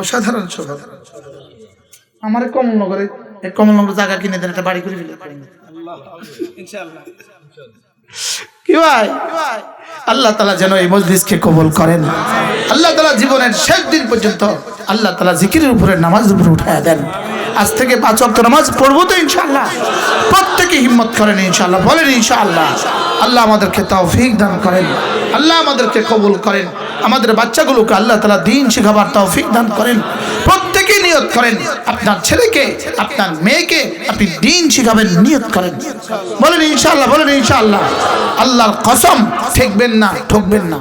অসাধারণ সৌভাগ্য। আমার কমলনগর জায়গা কিনে দেন, একটা বাড়ি করে দিলে ইনশাআল্লাহ। কি ভাই, আল্লাহ তাআলা যেন এই মজলিসকে কবুল করেন। আল্লাহ তাআলা জীবনের শেষ দিন পর্যন্ত আল্লাহ তাআলা জিকিরের উপরে, নামাজের উপরে উঠায়া দেন। আজ থেকে 5 ওয়াক্ত নামাজ পড়বো তো ইনশাআল্লাহ। প্রত্যেকে হিম্মত করেন ইনশাআল্লাহ, বলেন ইনশাআল্লাহ। আল্লাহ আমাদেরকে তৌফিক দান করেন, আল্লাহ আমাদেরকে কবুল করেন, আমাদের বাচ্চাগুলোকে আল্লাহ তাআলা দ্বীন শেখাবার তৌফিক দান করেন। প্রত্যেকে নিয়ত করেন, আপনার ছেলেকে, আপনার মেয়েকে আপনি দ্বীন শেখাবেন, নিয়ত করেন, বলেন ইনশাআল্লাহ, বলেন ইনশাআল্লাহ। আল্লাহর কসম, ঠকবেন না, ঠকবেন না।